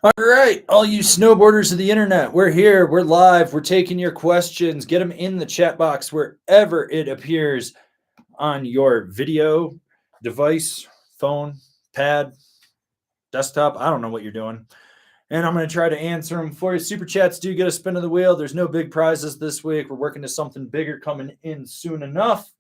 All right, all you snowboarders of the internet, we're here, we're live, we're taking your questions. Get them in the chat box wherever it appears on your video device, phone, pad, desktop. I don't know what you're doing. And I'm going to try to answer them for you. Super chats do get a spin of the wheel. There's no big prizes this week. We're working to something bigger coming in soon enough.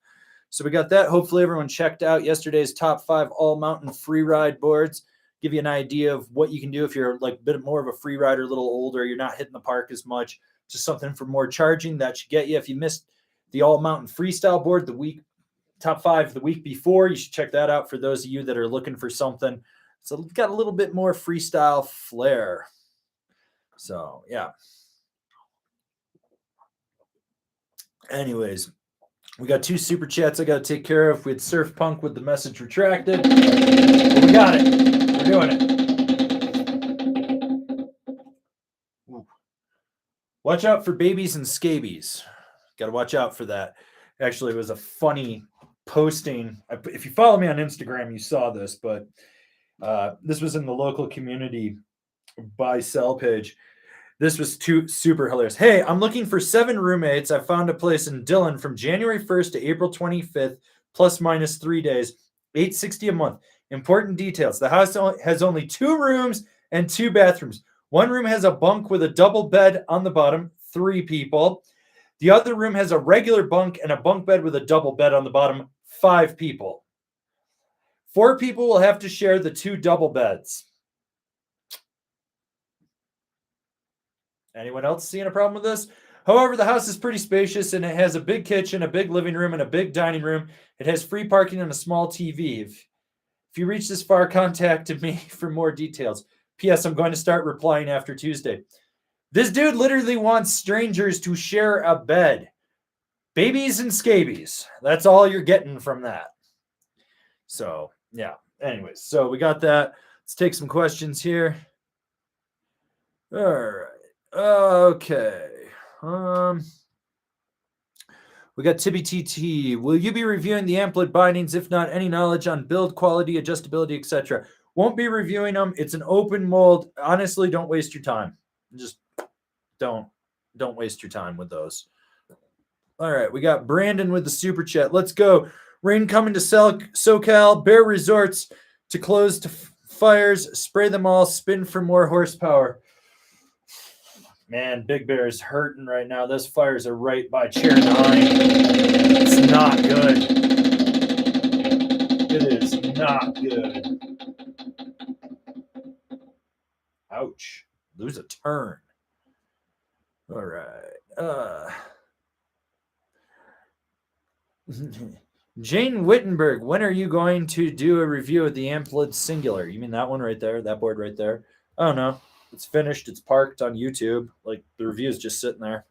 So we got that. Hopefully everyone checked out yesterday's top 5 all mountain free ride boards. Give you an idea of what you can do if you're like a bit more of a free rider, a little older, you're not hitting the park as much, just something for more charging. That should get you. If you missed the all mountain freestyle board top 5 the week before, you should check that out for those of you that are looking for something. So it's got a little bit more freestyle flair. So yeah. Anyways, we got 2 super chats I got to take care of. We had Surf Punk with the message retracted. But we got it. We're doing it. Ooh. Watch out for babies and scabies. Got to watch out for that. Actually, it was a funny posting. If you follow me on Instagram, you saw this, but this was in the local community buy sell page. This was super hilarious. Hey, I'm looking for 7 roommates. I found a place in Dillon from January 1st to April 25th, plus minus 3 days, $860 a month. Important details. The house has only 2 rooms and 2 bathrooms. One room has a bunk with a double bed on the bottom, 3 people. The other room has a regular bunk and a bunk bed with a double bed on the bottom, 5 people. 4 people will have to share the 2 double beds. Anyone else seeing a problem with this? However, the house is pretty spacious and it has a big kitchen, a big living room, and a big dining room. It has free parking and a small TV. If you reach this far, contact me for more details. P.S. I'm going to start replying after Tuesday. This dude literally wants strangers to share a bed. Babies and scabies. That's all you're getting from that. So, yeah. Anyways, so we got that. Let's take some questions here. All right. Okay. We got Tibby TT. Will you be reviewing the amplit bindings? If not, any knowledge on build quality, adjustability, etc.? Won't be reviewing them. It's an open mold. Honestly, don't waste your time. Just don't waste your time with those. All right, we got Brandon with the super chat. Let's go. Rain coming to SoCal. Bear Resorts to close to fires. Spray them all. Spin for more horsepower. Man, Big Bear is hurting right now. Those fires are right by chair 9. It's not good. It is not good. Ouch. Lose a turn. All right. Jane Wittenberg, when are you going to do a review of the Amplid Singular? You mean that one right there? That board right there? I don't know. It's finished. It's parked on YouTube. Like, the review is just sitting there.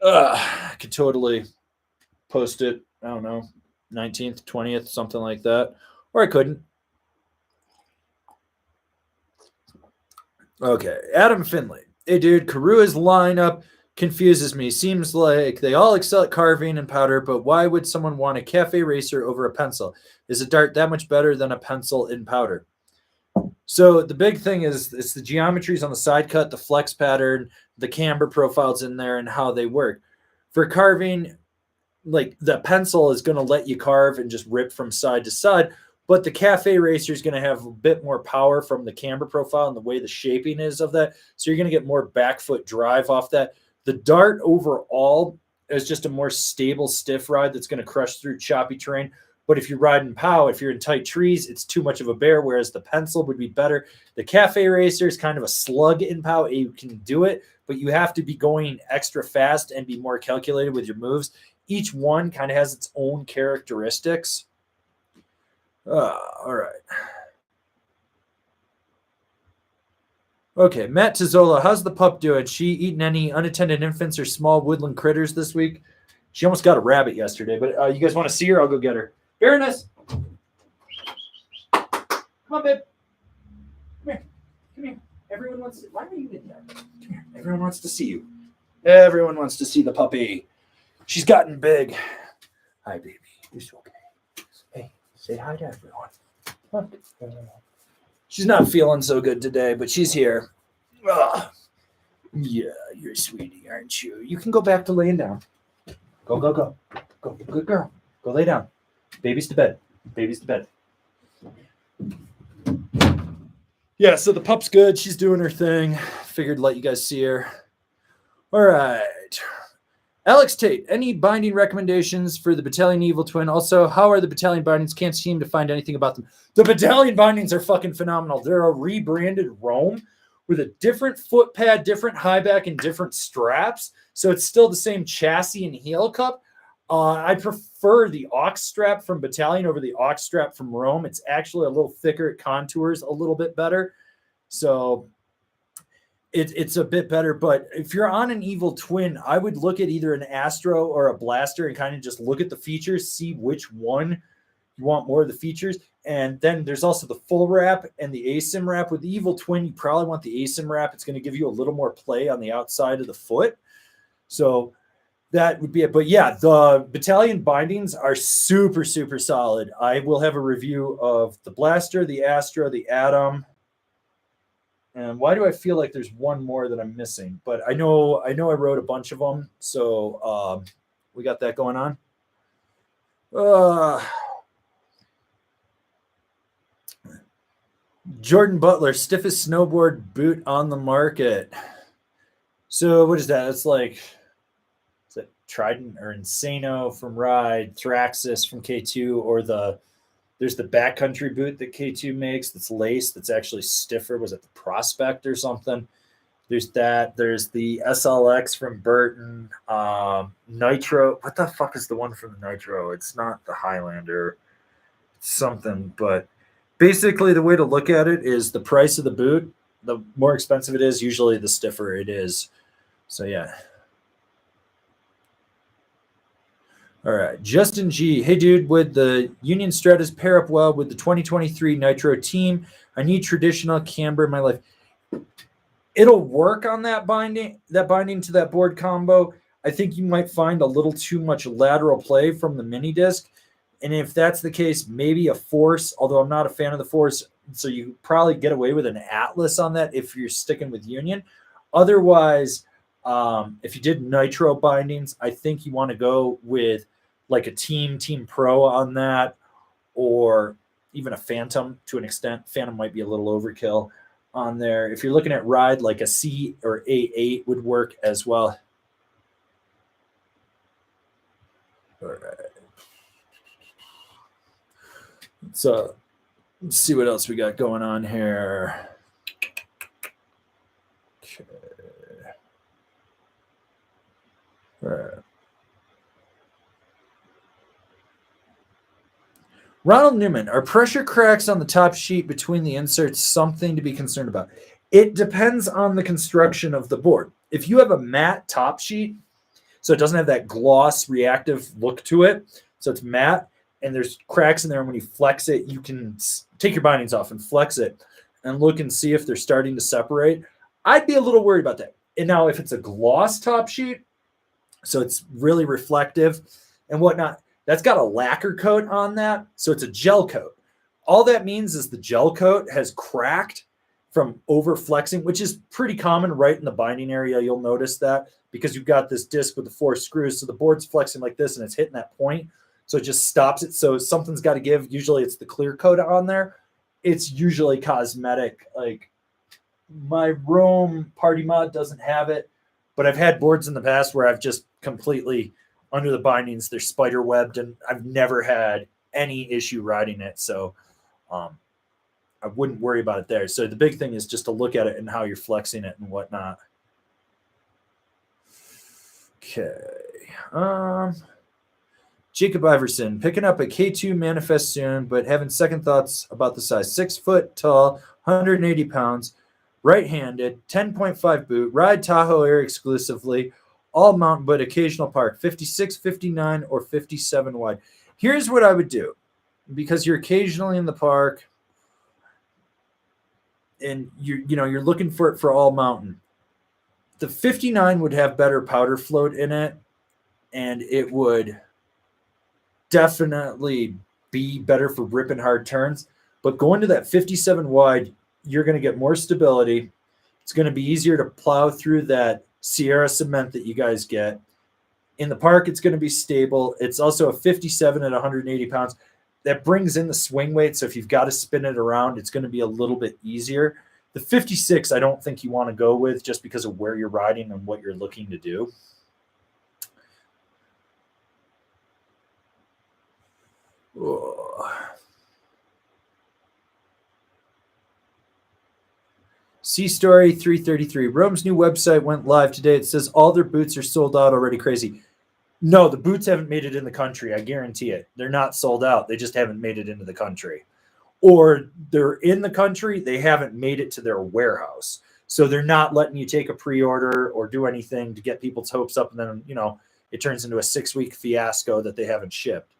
I could totally post it, I don't know, 19th, 20th, something like that. Or I couldn't. Okay, Adam Finley. Hey, dude, Karua's lineup confuses me. Seems like they all excel at carving and powder, but why would someone want a cafe racer over a pencil? Is a dart that much better than a pencil in powder? So the big thing is it's the geometries on the side cut, the flex pattern, the camber profiles in there, and how they work. For carving, like the pencil is going to let you carve and just rip from side to side, but the cafe racer is going to have a bit more power from the camber profile and the way the shaping is of that. So you're going to get more back foot drive off that. The dart overall is just a more stable, stiff ride that's going to crush through choppy terrain. But if you're riding POW, if you're in tight trees, it's too much of a bear, whereas the pencil would be better. The cafe racer is kind of a slug in POW. You can do it, but you have to be going extra fast and be more calculated with your moves. Each one kind of has its own characteristics. All right. Okay, Matt Tizzola, how's the pup doing? She eaten any unattended infants or small woodland critters this week? She almost got a rabbit yesterday, but you guys want to see her? I'll go get her. Baroness. Come on, babe. Come here. Come here. Everyone wants to... Why are you in there? Come here. Everyone wants to see you. Everyone wants to see the puppy. She's gotten big. Hi, baby. It's okay. Hey, say hi to everyone. Look. She's not feeling so good today, but she's here. Ugh. Yeah, you're a sweetie, aren't you? You can go back to laying down. Go, go, go. Go, good girl. Go lay down. Baby's to bed. Baby's to bed. Yeah, so the pup's good. She's doing her thing. Figured let you guys see her. All right. Alex Tate, any binding recommendations for the Battalion Evil Twin? Also, how are the Battalion bindings? Can't seem to find anything about them. The Battalion bindings are fucking phenomenal. They're a rebranded Rome with a different foot pad, different high back, and different straps. So it's still the same chassis and heel cup. I prefer the aux strap from Battalion over the aux strap from Rome. It's actually a little thicker. It contours a little bit better. So it's a bit better. But if you're on an Evil Twin, I would look at either an Astro or a Blaster and kind of just look at the features, see which one you want more of the features. And then there's also the full wrap and the ASIM wrap. With the Evil Twin, you probably want the ASIM wrap. It's going to give you a little more play on the outside of the foot. So that would be it. But yeah, the Battalion bindings are super, super solid. I will have a review of the Blaster, the Astro, the Atom. And why do I feel like there's one more that I'm missing? But I know I wrote a bunch of them. So we got that going on. Jordan Butler, stiffest snowboard boot on the market. So what is that? It's like, is it Trident or Insano from Ride, Thraxis from K2, or there's the backcountry boot that K2 makes that's laced, that's actually stiffer. Was it the Prospect or something? There's that. There's the SLX from Burton. Nitro. What the fuck is the one from the Nitro? It's not the Highlander. It's something, but basically the way to look at it is the price of the boot. The more expensive it is, usually the stiffer it is. So yeah. All right, Justin G. Hey, dude, would the Union Stratus pair up well with the 2023 Nitro team? I need traditional camber in my life. It'll work on that binding to that board combo. I think you might find a little too much lateral play from the mini disc. And if that's the case, maybe a Force, although I'm not a fan of the Force. So you probably get away with an Atlas on that if you're sticking with Union. Otherwise, if you did Nitro bindings, I think you want to go with like a Team Pro on that, or even a Phantom to an extent. Phantom might be a little overkill on there. If you're looking at Ride, like a C or A8 would work as well. All right. So let's see what else we got going on here. Okay. All right. Ronald Newman, are pressure cracks on the top sheet between the inserts something to be concerned about? It depends on the construction of the board. If you have a matte top sheet, so it doesn't have that gloss reactive look to it, so it's matte, and there's cracks in there, and when you flex it, you can take your bindings off and flex it and look and see if they're starting to separate. I'd be a little worried about that. And now if it's a gloss top sheet, so it's really reflective and whatnot, that's got a lacquer coat on that, so it's a gel coat. All that means is the gel coat has cracked from over flexing, which is pretty common right in the binding area. You'll notice that because you've got this disc with the 4 screws, so the board's flexing like this and it's hitting that point, so it just stops it. So something's got to give. Usually it's the clear coat on there. It's usually cosmetic. Like my Rome Party Mod doesn't have it, but I've had boards in the past where I've just completely under the bindings, they're spider webbed, and I've never had any issue riding it. So I wouldn't worry about it there. So the big thing is just to look at it and how you're flexing it and whatnot. Okay. Jacob Iverson, picking up a K2 Manifest soon, but having second thoughts about the size. 6 foot tall, 180 pounds, right-handed, 10.5 boot, ride Tahoe Air exclusively, all mountain, but occasional park, 56, 59, or 57 wide. Here's what I would do, because you're occasionally in the park and you're looking for it for all mountain. The 59 would have better powder float in it, and it would definitely be better for ripping hard turns. But going to that 57 wide, you're going to get more stability. It's going to be easier to plow through that Sierra cement that you guys get. In the park, it's going to be stable. It's also a 57 at 180 pounds. That brings in the swing weight. So if you've got to spin it around, it's going to be a little bit easier. The 56, I don't think you want to go with just because of where you're riding and what you're looking to do. Sea Story 333. Rome's new website went live today. It says all their boots are sold out already. Crazy. No, the boots haven't made it in the country. I guarantee it. They're not sold out. They just haven't made it into the country. Or they're in the country. They haven't made it to their warehouse. So they're not letting you take a pre-order or do anything to get people's hopes up. And then, you know, it turns into a 6-week fiasco that they haven't shipped.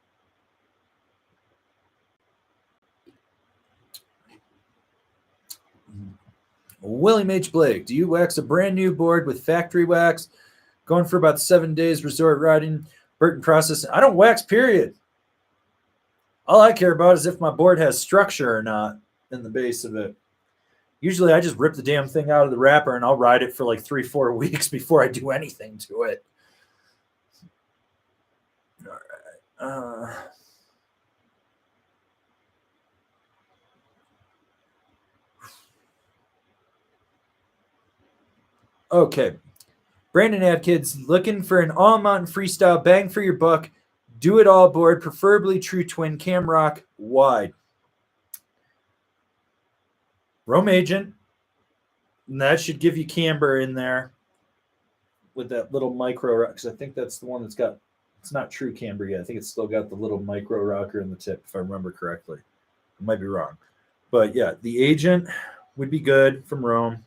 William H. Blake, do you wax a brand new board with factory wax? Going for about 7 days, resort riding, Burton process. I don't wax, period. All I care about is if my board has structure or not in the base of it. Usually I just rip the damn thing out of the wrapper and I'll ride it for like 3-4 weeks before I do anything to it. All right. Okay. Brandon Adkids, looking for an all-mountain freestyle bang for your buck. Do it all board, preferably true twin camrock wide. Rome Agent. And that should give you camber in there with that little micro rock, because I think that's the one that's got, it's not true camber yet. I think it's still got the little micro rocker in the tip, if I remember correctly. I might be wrong. But yeah, the Agent would be good from Rome.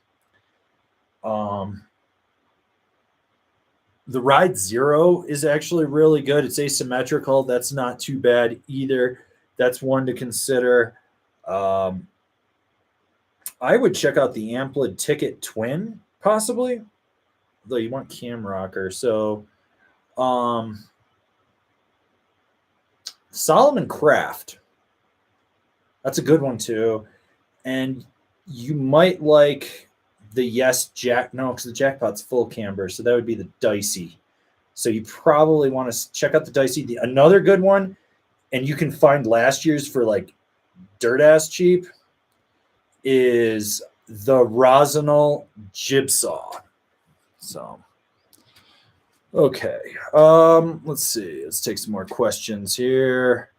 The Ride Zero is actually really good. It's asymmetrical. That's not too bad either. That's one to consider. I would check out the Amplid Ticket Twin, possibly. Though you want cam rocker. So Solomon Craft. That's a good one too. And you might like the Yes Jack. No, because the Jackpot's full camber. So that would be the Dicey. So you probably want to check out the Dicey. Another good one, and you can find last year's for like dirt ass cheap, is the Rosinal Jibsaw. So, okay. Let's see. Let's take some more questions here.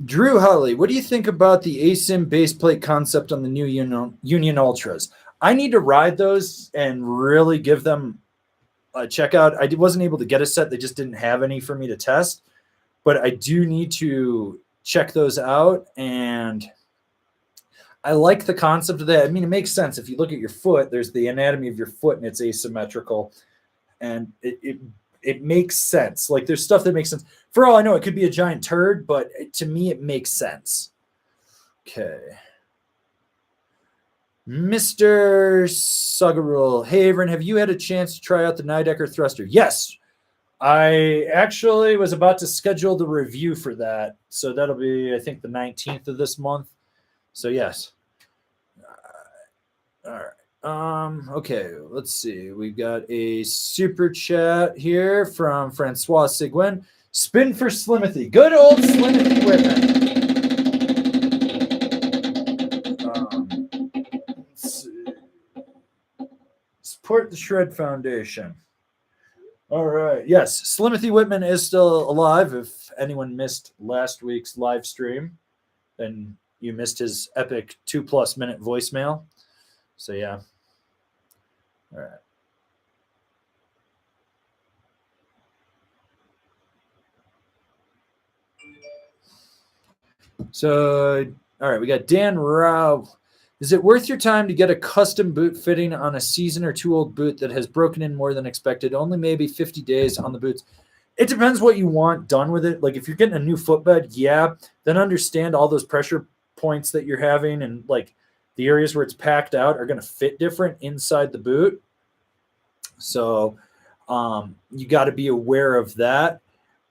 Drew Hulley, what do you think about the ASIM base plate concept on the new Union Ultras? I need to ride those and really give them a check out. I wasn't able to get a set. They just didn't have any for me to test. But I do need to check those out. And I like the concept of that. I mean, it makes sense. If you look at your foot, there's the anatomy of your foot and it's asymmetrical. And it makes sense. Like there's stuff that makes sense. For all I know, it could be a giant turd, but to me, it makes sense. Okay. Mr. Sugarul. Hey, Avran, have you had a chance to try out the Nidecker thruster? Yes. I actually was about to schedule the review for that. So that'll be, I think, the 19th of this month. So yes. All right. Okay, let's see. We got a super chat here from Francois Seguin. Spin for Slimothy. Good old Slimothy Whitman. Let's see. Support the Shred Foundation. All right. Yes, Slimothy Whitman is still alive. If anyone missed last week's live stream, then you missed his epic 2+ minute voicemail. So yeah. All right. So, all right, we got Dan Rao. Is it worth your time to get a custom boot fitting on a season or two old boot that has broken in more than expected? Only maybe 50 days on the boots. It depends what you want done with it. Like if you're getting a new footbed, yeah, then understand all those pressure points that you're having and like the areas where it's packed out are going to fit different inside the boot. So you got to be aware of that.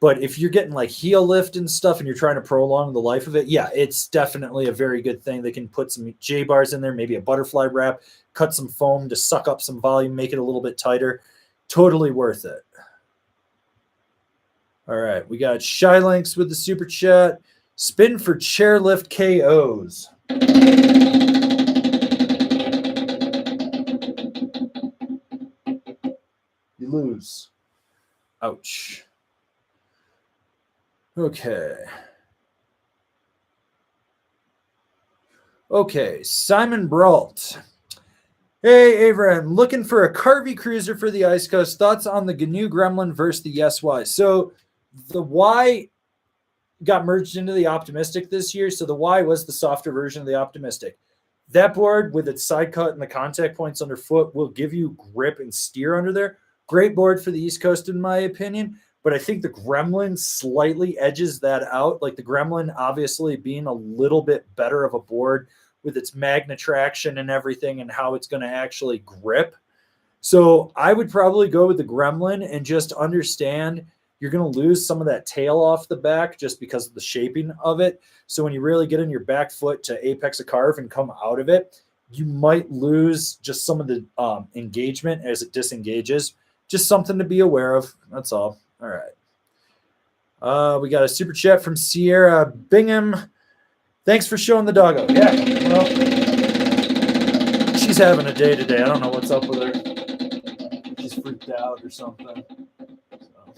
But if you're getting like heel lift and stuff and you're trying to prolong the life of it, yeah, it's definitely a very good thing. They can put some J bars in there, maybe a butterfly wrap, cut some foam to suck up some volume, make it a little bit tighter. Totally worth it. All right, we got Shy Links with the super chat. Spin for chairlift KOs. You lose. Ouch. Okay. Okay, Simon Brault. Hey, Avran, looking for a Carvey cruiser for the Ice Coast. Thoughts on the GNU Gremlin versus the Yes Y? So the Y got merged into the Optimistic this year, so the Y was the softer version of the Optimistic. That board with its side cut and the contact points underfoot will give you grip and steer under there. Great board for the East Coast, in my opinion, but I think the Gremlin slightly edges that out. Like the Gremlin obviously being a little bit better of a board with its magna traction and everything and how it's going to actually grip. So I would probably go with the Gremlin and just understand you're going to lose some of that tail off the back just because of the shaping of it. So when you really get in your back foot to apex a carve and come out of it, you might lose just some of the engagement as it disengages. Just something to be aware of. That's all. All right. We got a super chat from Sierra Bingham. Thanks for showing the doggo. Yeah, well, she's having a day today. I don't know what's up with her. She's freaked out or something. So.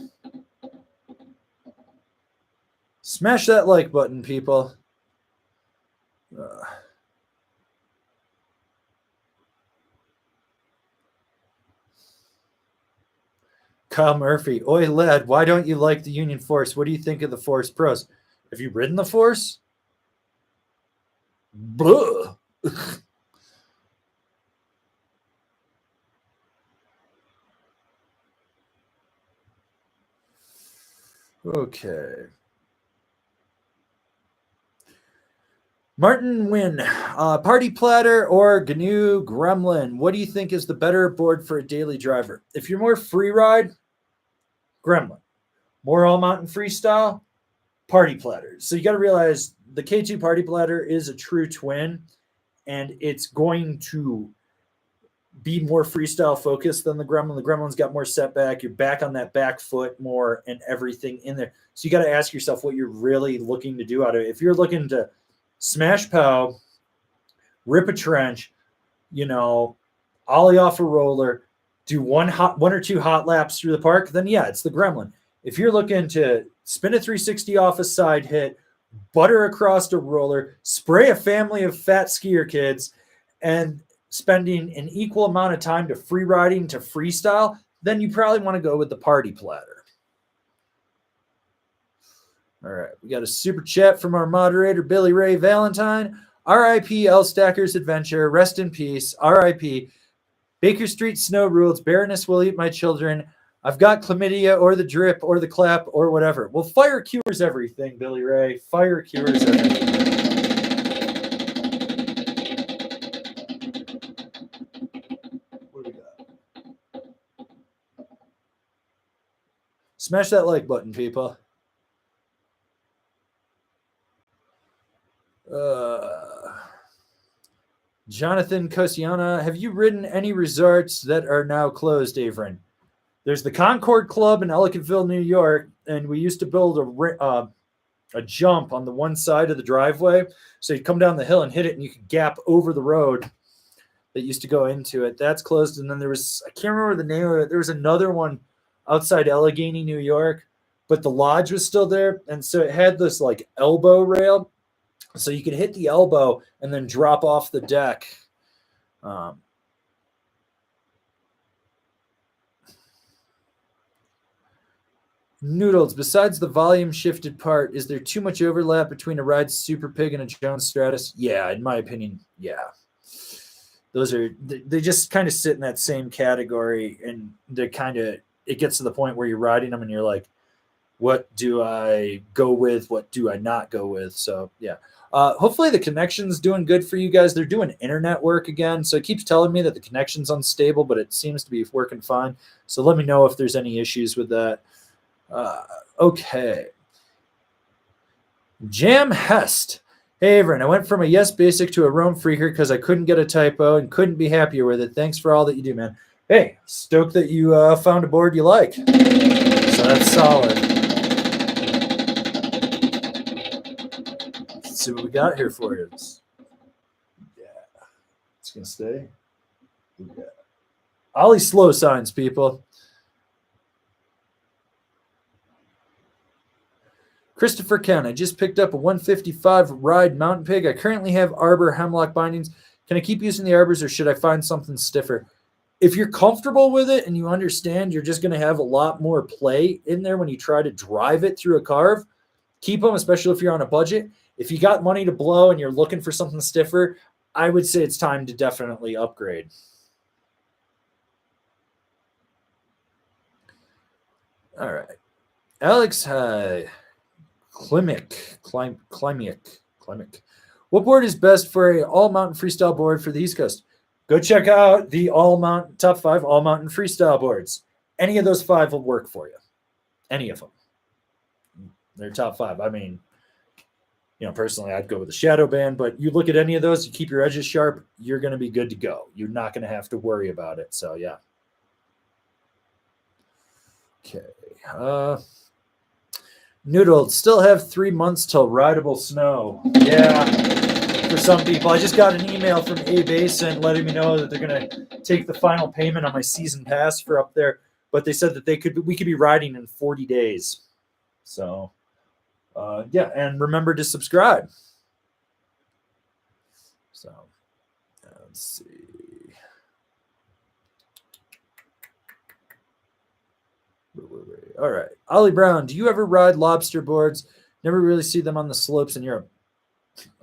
Smash that like button, people. Kyle Murphy. Oi, lad, why don't you like the Union Force? What do you think of the Force Pros? Have you ridden the Force? Blah. Okay. Martin Wynn, Party Platter or GNU Gremlin? What do you think is the better board for a daily driver? If you're more free ride, Gremlin. More all mountain freestyle, Party Platter. So you got to realize the K2 Party Platter is a true twin, and it's going to be more freestyle focused than the Gremlin. The Gremlin's got more setback. You're back on that back foot more and everything in there. So you got to ask yourself what you're really looking to do out of it. If you're looking to smash pow, rip a trench, ollie off a roller, do one or two hot laps through the park, then yeah, it's the Gremlin. If you're looking to spin a 360 off a side hit, butter across a roller, spray a family of fat skier kids, and spending an equal amount of time to free riding to freestyle, then you probably want to go with the Party Platter. All right, we got a super chat from our moderator, Billy Ray Valentine. R.I.P. L Stacker's Adventure. Rest in peace. R.I.P. Baker Street Snow Rules. Baroness will eat my children. I've got chlamydia or the drip or the clap or whatever. Well, fire cures everything, Billy Ray. Fire cures everything. What do we got? Smash that like button, people. Jonathan Cosiana, have you ridden any resorts that are now closed, Avran? There's the Concord Club in Ellicottville, New York, and we used to build a jump on the one side of the driveway. So you'd come down the hill and hit it, and you could gap over the road that used to go into it. That's closed. And then there was, I can't remember the name of it. There was another one outside Allegheny, New York, but the lodge was still there. And so it had this like elbow rail. So you could hit the elbow and then drop off the deck. Noodles, besides the volume shifted part, is there too much overlap between a Ride Super Pig and a Jones Stratus? Yeah, in my opinion, yeah. Those are, they just kind of sit in that same category, and they're kind of, it gets to the point where you're riding them and you're like, what do I go with? What do I not go with? So, yeah. Hopefully the connection's doing good for you guys. They're doing internet work again. So it keeps telling me that the connection's unstable, but it seems to be working fine. So let me know if there's any issues with that. Okay. Jam Hest. Hey, Avran, I went from a Yes Basic to a Rome Freaker because I couldn't get a typo and couldn't be happier with it. Thanks for all that you do, man. Hey, stoked that you found a board you like. So that's solid. Let's see what we got here for you. Yeah, it's going to stay. Yeah. Ollie slow signs, people. Christopher Ken, I just picked up a 155 Ride Mountain Pig. I currently have arbor hemlock bindings. Can I keep using the arbors or should I find something stiffer? If you're comfortable with it and you understand you're just going to have a lot more play in there when you try to drive it through a carve, keep them, especially if you're on a budget. If you got money to blow and you're looking for something stiffer, I would say it's time to definitely upgrade. All right. Alex Klimic. What board is best for a all-mountain freestyle board for the East Coast? Go check out the all-mountain top 5 all-mountain freestyle boards. Any of those 5 will work for you. Any of them. They're top 5. I mean, personally, I'd go with the shadow band, but you look at any of those, you keep your edges sharp, you're going to be good to go. You're not going to have to worry about it. So, yeah. Okay. Noodle, still have 3 months till rideable snow. Yeah, for some people. I just got an email from A-Basin letting me know that they're going to take the final payment on my season pass for up there, but they said that we could be riding in 40 days. So, yeah, and remember to subscribe. So, let's see. All right. Ollie Brown, do you ever ride lobster boards? Never really see them on the slopes in Europe.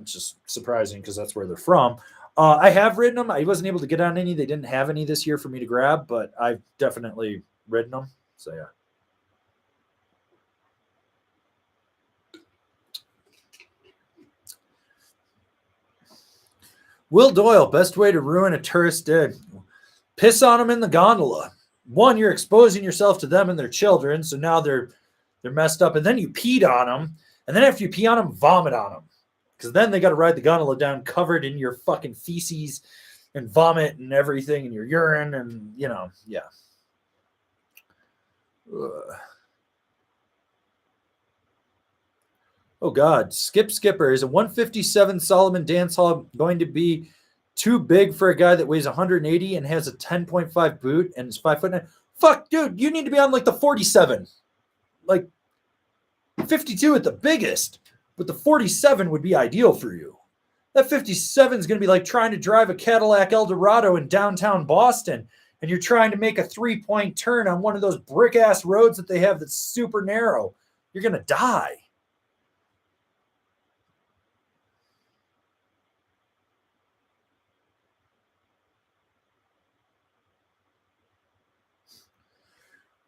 It's just surprising because that's where they're from. I have ridden them. I wasn't able to get on any. They didn't have any this year for me to grab, but I've definitely ridden them. So, yeah. Will Doyle, best way to ruin a tourist dig. Piss on them in the gondola. One, you're exposing yourself to them and their children, so now they're messed up. And then you peed on them, and then after you pee on them, vomit on them, because then they got to ride the gondola down covered in your fucking feces and vomit and everything, and your urine, and yeah. Ugh. Oh God, Skipper, is a 157 Solomon dance hall going to be too big for a guy that weighs 180 and has a 10.5 boot and is 5'9"? Fuck, dude, you need to be on like the 47. Like 52 at the biggest, but the 47 would be ideal for you. That 57 is going to be like trying to drive a Cadillac Eldorado in downtown Boston, and you're trying to make a 3-point turn on one of those brick-ass roads that they have that's super narrow. You're going to die.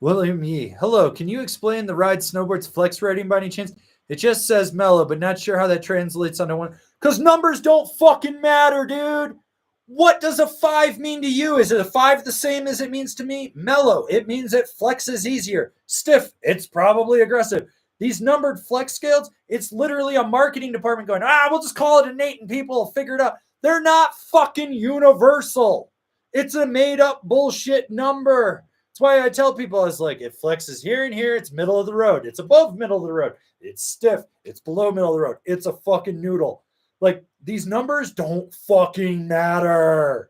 William Yee. Hello, can you explain the Ride Snowboard's flex rating by any chance? It just says mellow, but not sure how that translates onto one. Because numbers don't fucking matter, dude. What does a 5 mean to you? Is it a 5 the same as it means to me? Mellow, it means it flexes easier. Stiff, it's probably aggressive. These numbered flex scales, it's literally a marketing department going, we'll just call it innate and people will figure it out. They're not fucking universal. It's a made up bullshit number. That's why I tell people, I was like, it flexes here and here. It's middle of the road. It's above middle of the road. It's stiff. It's below middle of the road. It's a fucking noodle. Like, these numbers don't fucking matter.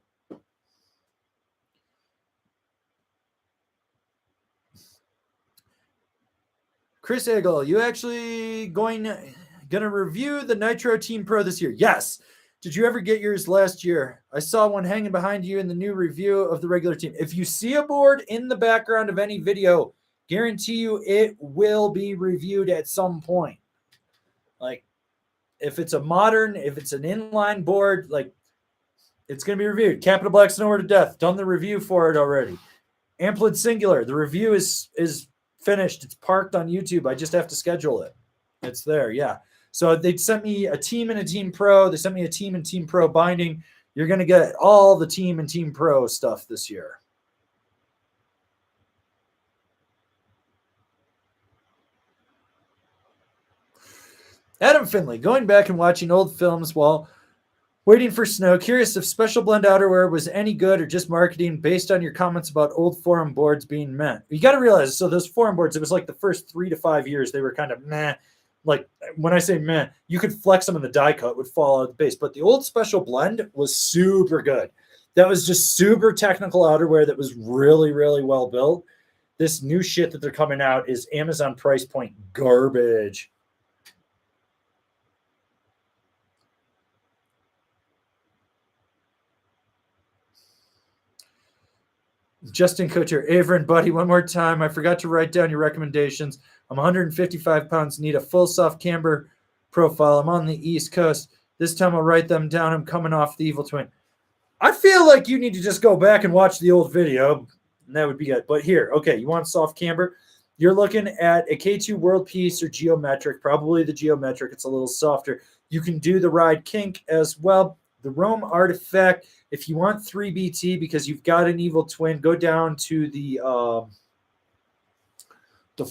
Chris Eagle, you actually gonna review the Nitro Team Pro this year? Yes. Did you ever get yours last year? I saw one hanging behind you in the new review of the regular team. If you see a board in the background of any video, guarantee you it will be reviewed at some point. Like, if it's a modern, if it's an inline board, like, it's going to be reviewed. Capital Black Snowboard to Death, done the review for it already. Amplid Singular, the review is finished. It's parked on YouTube. I just have to schedule it. It's there, yeah. So they sent me a team and a team pro. They sent me a team and team pro binding. You're going to get all the team and team pro stuff this year. Adam Finley, going back and watching old films while waiting for snow. Curious if special blend outerwear was any good or just marketing based on your comments about old forum boards being meh. You got to realize, so those forum boards, it was like the first 3 to 5 years, they were kind of meh. Like when I say meh, you could flex them in the die cut, would fall out of the base. But the old special blend was super good. That was just super technical outerwear that was really, really well built. This new shit that they're coming out is Amazon price point garbage. Justin Couture, Avran, buddy, one more time. I forgot to write down your recommendations. I'm 155 pounds, need a full soft camber profile. I'm on the East Coast. This time I'll write them down. I'm coming off the Evil Twin. I feel like you need to just go back and watch the old video, and that would be good. But here, okay, you want soft camber? You're looking at a K2 World Peace or Geometric, probably the Geometric. It's a little softer. You can do the Ride Kink as well. The Rome Artifact, if you want 3BT because you've got an Evil Twin, go down to the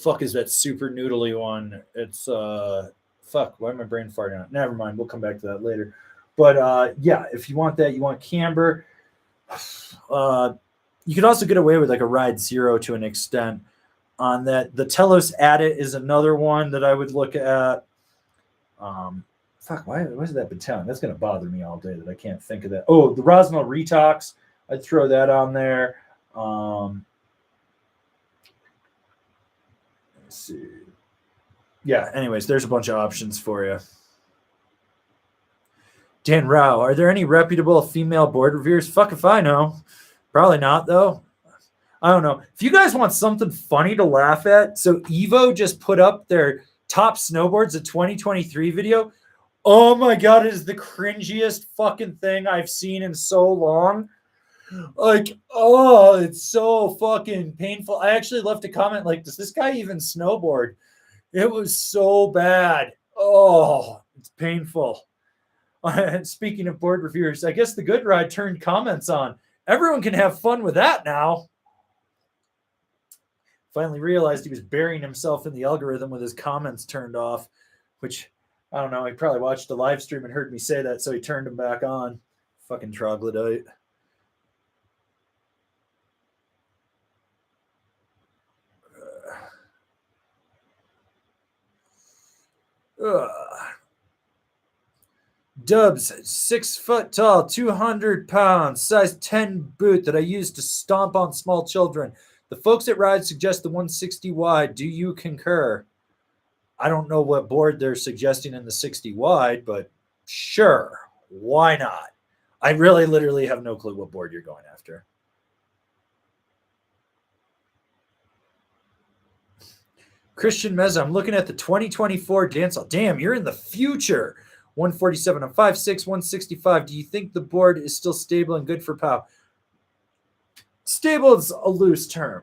fuck is that super noodly one? It's fuck, why am my brain farting on it? Never mind, we'll come back to that later. But yeah, if you want that, you want camber. You could also get away with like a Ride Zero to an extent on that. The Telos Adit is another one that I would look at. Fuck, why is that battalion? That's going to bother me all day that I can't think of that. Oh, the Rosnell Retox. I'd throw that on there. Let's see. Yeah, anyways, there's a bunch of options for you. Dan Rao, are there any reputable female board reviewers? Fuck if I know. Probably not, though. I don't know. If you guys want something funny to laugh at, so Evo just put up their top snowboards of 2023 video. Oh my God, it is the cringiest fucking thing I've seen in so long. Like, oh, it's so fucking painful. I actually left a comment like, does this guy even snowboard? It was so bad. Oh, it's painful. Speaking of board reviewers, I guess the Good Ride turned comments on. Everyone can have fun with that now. Finally realized he was burying himself in the algorithm with his comments turned off, which I don't know. He probably watched the live stream and heard me say that, so he turned them back on. Fucking troglodyte. Dubs, 6 foot tall, 200 pounds, size 10 boot that I use to stomp on small children. The folks at Ride suggest the 160 wide. Do you concur? I don't know what board they're suggesting in the 60 wide, but sure, why not? I really literally have no clue what board you're going after. Christian Meza, I'm looking at the 2024 dance hall. Damn, you're in the future. 147 on 5'6", 165. Do you think the board is still stable and good for POW? Stable is a loose term.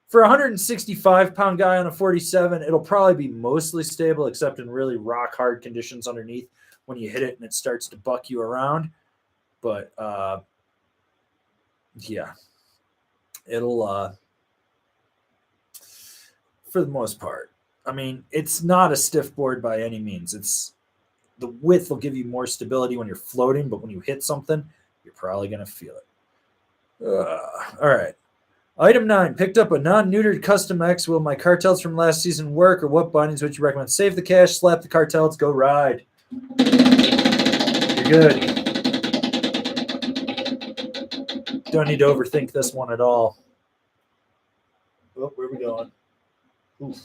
For a 165-pound guy on a 47, it'll probably be mostly stable, except in really rock-hard conditions underneath when you hit it and it starts to buck you around. But, yeah, it'll, for the most part. I mean, it's not a stiff board by any means. It's the width will give you more stability when you're floating, but when you hit something, you're probably going to feel it. All right. Item 9, picked up a non-neutered Custom X. Will my cartels from last season work, or what bindings would you recommend? Save the cash, slap the cartels, go ride. You're good. Don't need to overthink this one at all. Oh, where are we going? Oof.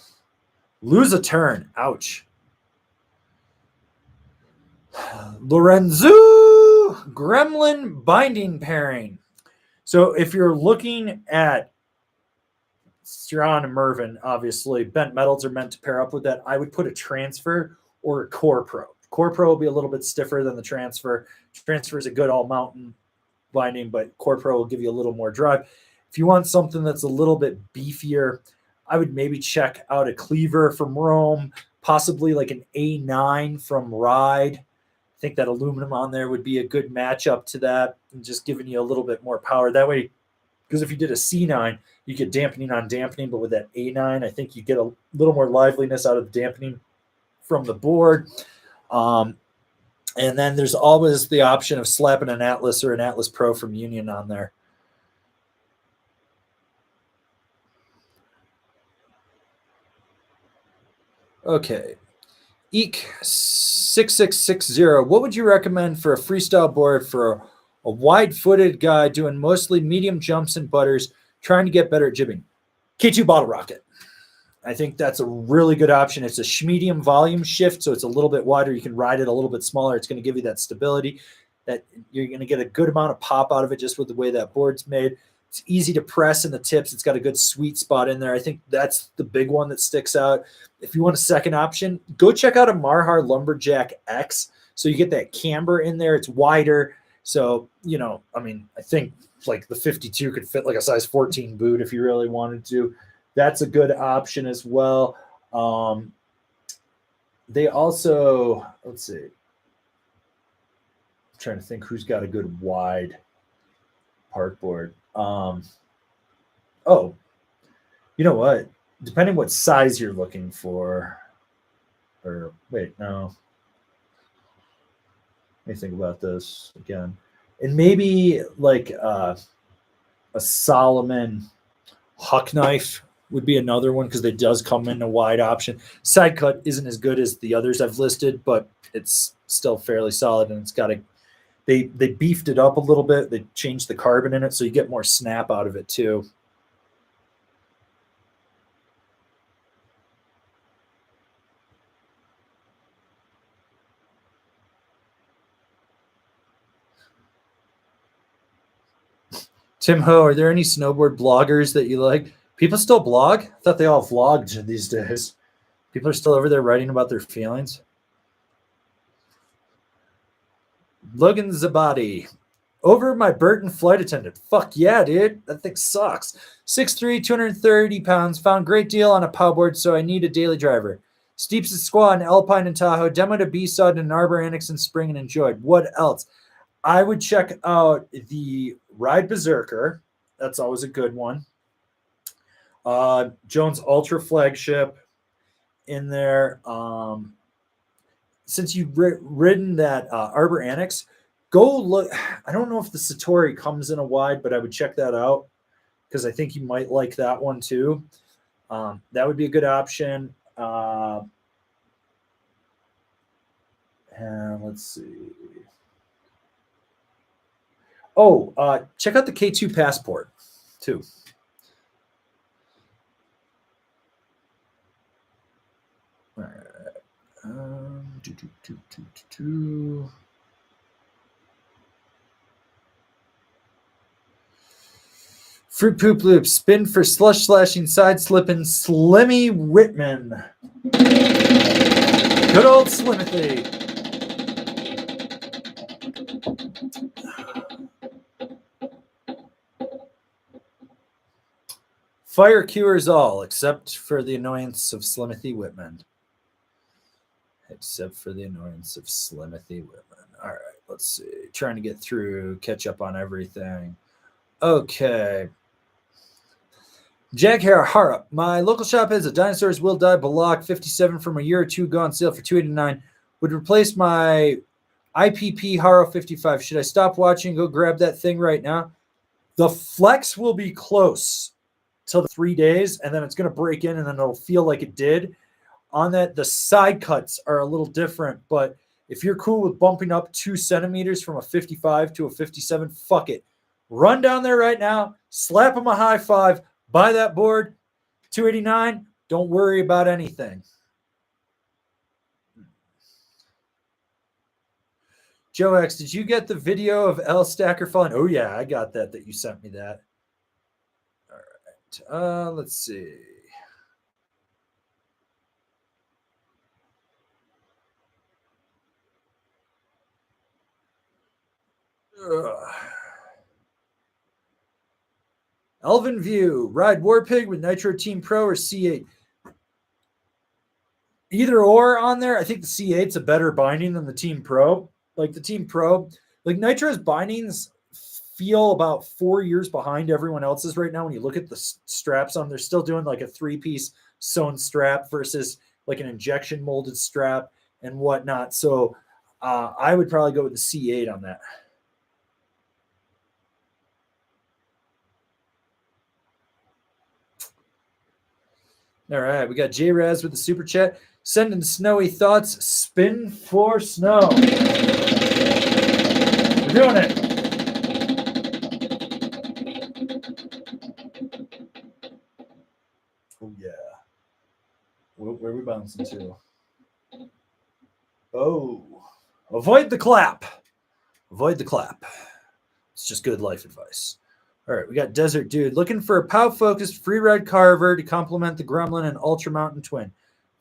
Lose a turn. Ouch. Lorenzo Gremlin binding pairing. So if you're looking at Strawn and Mervin, obviously, bent metals are meant to pair up with that. I would put a transfer or a Core Pro. Core Pro will be a little bit stiffer than the transfer. Transfer is a good all-mountain binding, but Core Pro will give you a little more drive. If you want something that's a little bit beefier, I would maybe check out a Cleaver from Rome, possibly like an A9 from Ride. I think that aluminum on there would be a good matchup to that, and just giving you a little bit more power. That way, because if you did a C9, you get dampening on dampening, but with that A9, I think you get a little more liveliness out of the dampening from the board. And then there's always the option of slapping an Atlas or an Atlas Pro from Union on there. Okay. Eek6660. What would you recommend for a freestyle board for a wide-footed guy doing mostly medium jumps and butters, trying to get better at jibbing? K2 Bottle Rocket. I think that's a really good option. It's a medium volume shift, so it's a little bit wider. You can ride it a little bit smaller. It's going to give you that stability. That you're going to get a good amount of pop out of it just with the way that board's made. It's easy to press in the tips. It's got a good sweet spot in there. I think that's the big one that sticks out. If you want a second option, go check out a Marhar Lumberjack X. So you get that camber in there. It's wider. So, I think like the 52 could fit like a size 14 boot if you really wanted to. That's a good option as well. They also, let's see. I'm trying to think who's got a good wide park board. You know what? Depending what size you're looking for, or wait, no. Let me think about this again. And maybe like a Solomon Huck knife would be another one because it does come in a wide option. Side cut isn't as good as the others I've listed, but it's still fairly solid, and it's got they beefed it up a little bit. They changed the carbon in it, so you get more snap out of it too. Tim Ho, are there any snowboard bloggers that you like? People still blog? I thought they all vlogged these days. People are still over there writing about their feelings. Logan Zabadi. Over my Burton flight attendant. Fuck yeah, dude. That thing sucks. 6'3", 230 pounds. Found great deal on a powboard, so I need a daily driver. Steeps at Squaw and Alpine and Tahoe. Demoed a B-Sod and Arbor Annex in spring and enjoyed. What else? I would check out the Ride Berserker. That's always a good one. Jones Ultra Flagship in there. Since you've ridden that Arbor Annex, go look. I don't know if the Satori comes in a wide, but I would check that out because I think you might like that one too. That would be a good option. And let's see. Check out the K2 Passport too. All right. Fruit Poop Loop. Spin for slush slashing, side slipping, Slimmy Whitman. Good old Slimothy. Fire cures all, except for the annoyance of Slimothy Whitman. Except for the annoyance of Slimothy Whitman. All right, let's see. Trying to get through, catch up on everything. Okay. Jack Harrop. My local shop has a Dinosaurs Will Die Block 57 from a year or two ago on sale for $289. Would replace my IPP Haro 55. Should I stop watching and go grab that thing right now? The flex will be close till the 3 days, and then it's going to break in, and then it'll feel like it did. On that, the side cuts are a little different, but if you're cool with bumping up 2 centimeters from a 55 to a 57, fuck it. Run down there right now, slap them a high five, buy that board, $289. Don't worry about anything. Joe X, did you get the video of L Stacker falling? Oh, yeah, I got that you sent me that. All right. Let's see. Elvin View, ride Warpig with Nitro Team Pro or C8. Either or on there. I think the C8's a better binding than the Team Pro. Like the Team Pro, like Nitro's bindings feel about 4 years behind everyone else's right now. When you look at the straps on, they're still doing like a 3-piece sewn strap versus like an injection molded strap and whatnot. So I would probably go with the C8 on that. All right, we got J Raz with the super chat. Sending snowy thoughts. Spin for snow. We're doing it. Oh yeah. Where are we bouncing to? Oh, avoid the clap. Avoid the clap. It's just good life advice. All right, we got Desert Dude looking for a POW-focused free-ride carver to complement the Gremlin and Ultra Mountain Twin.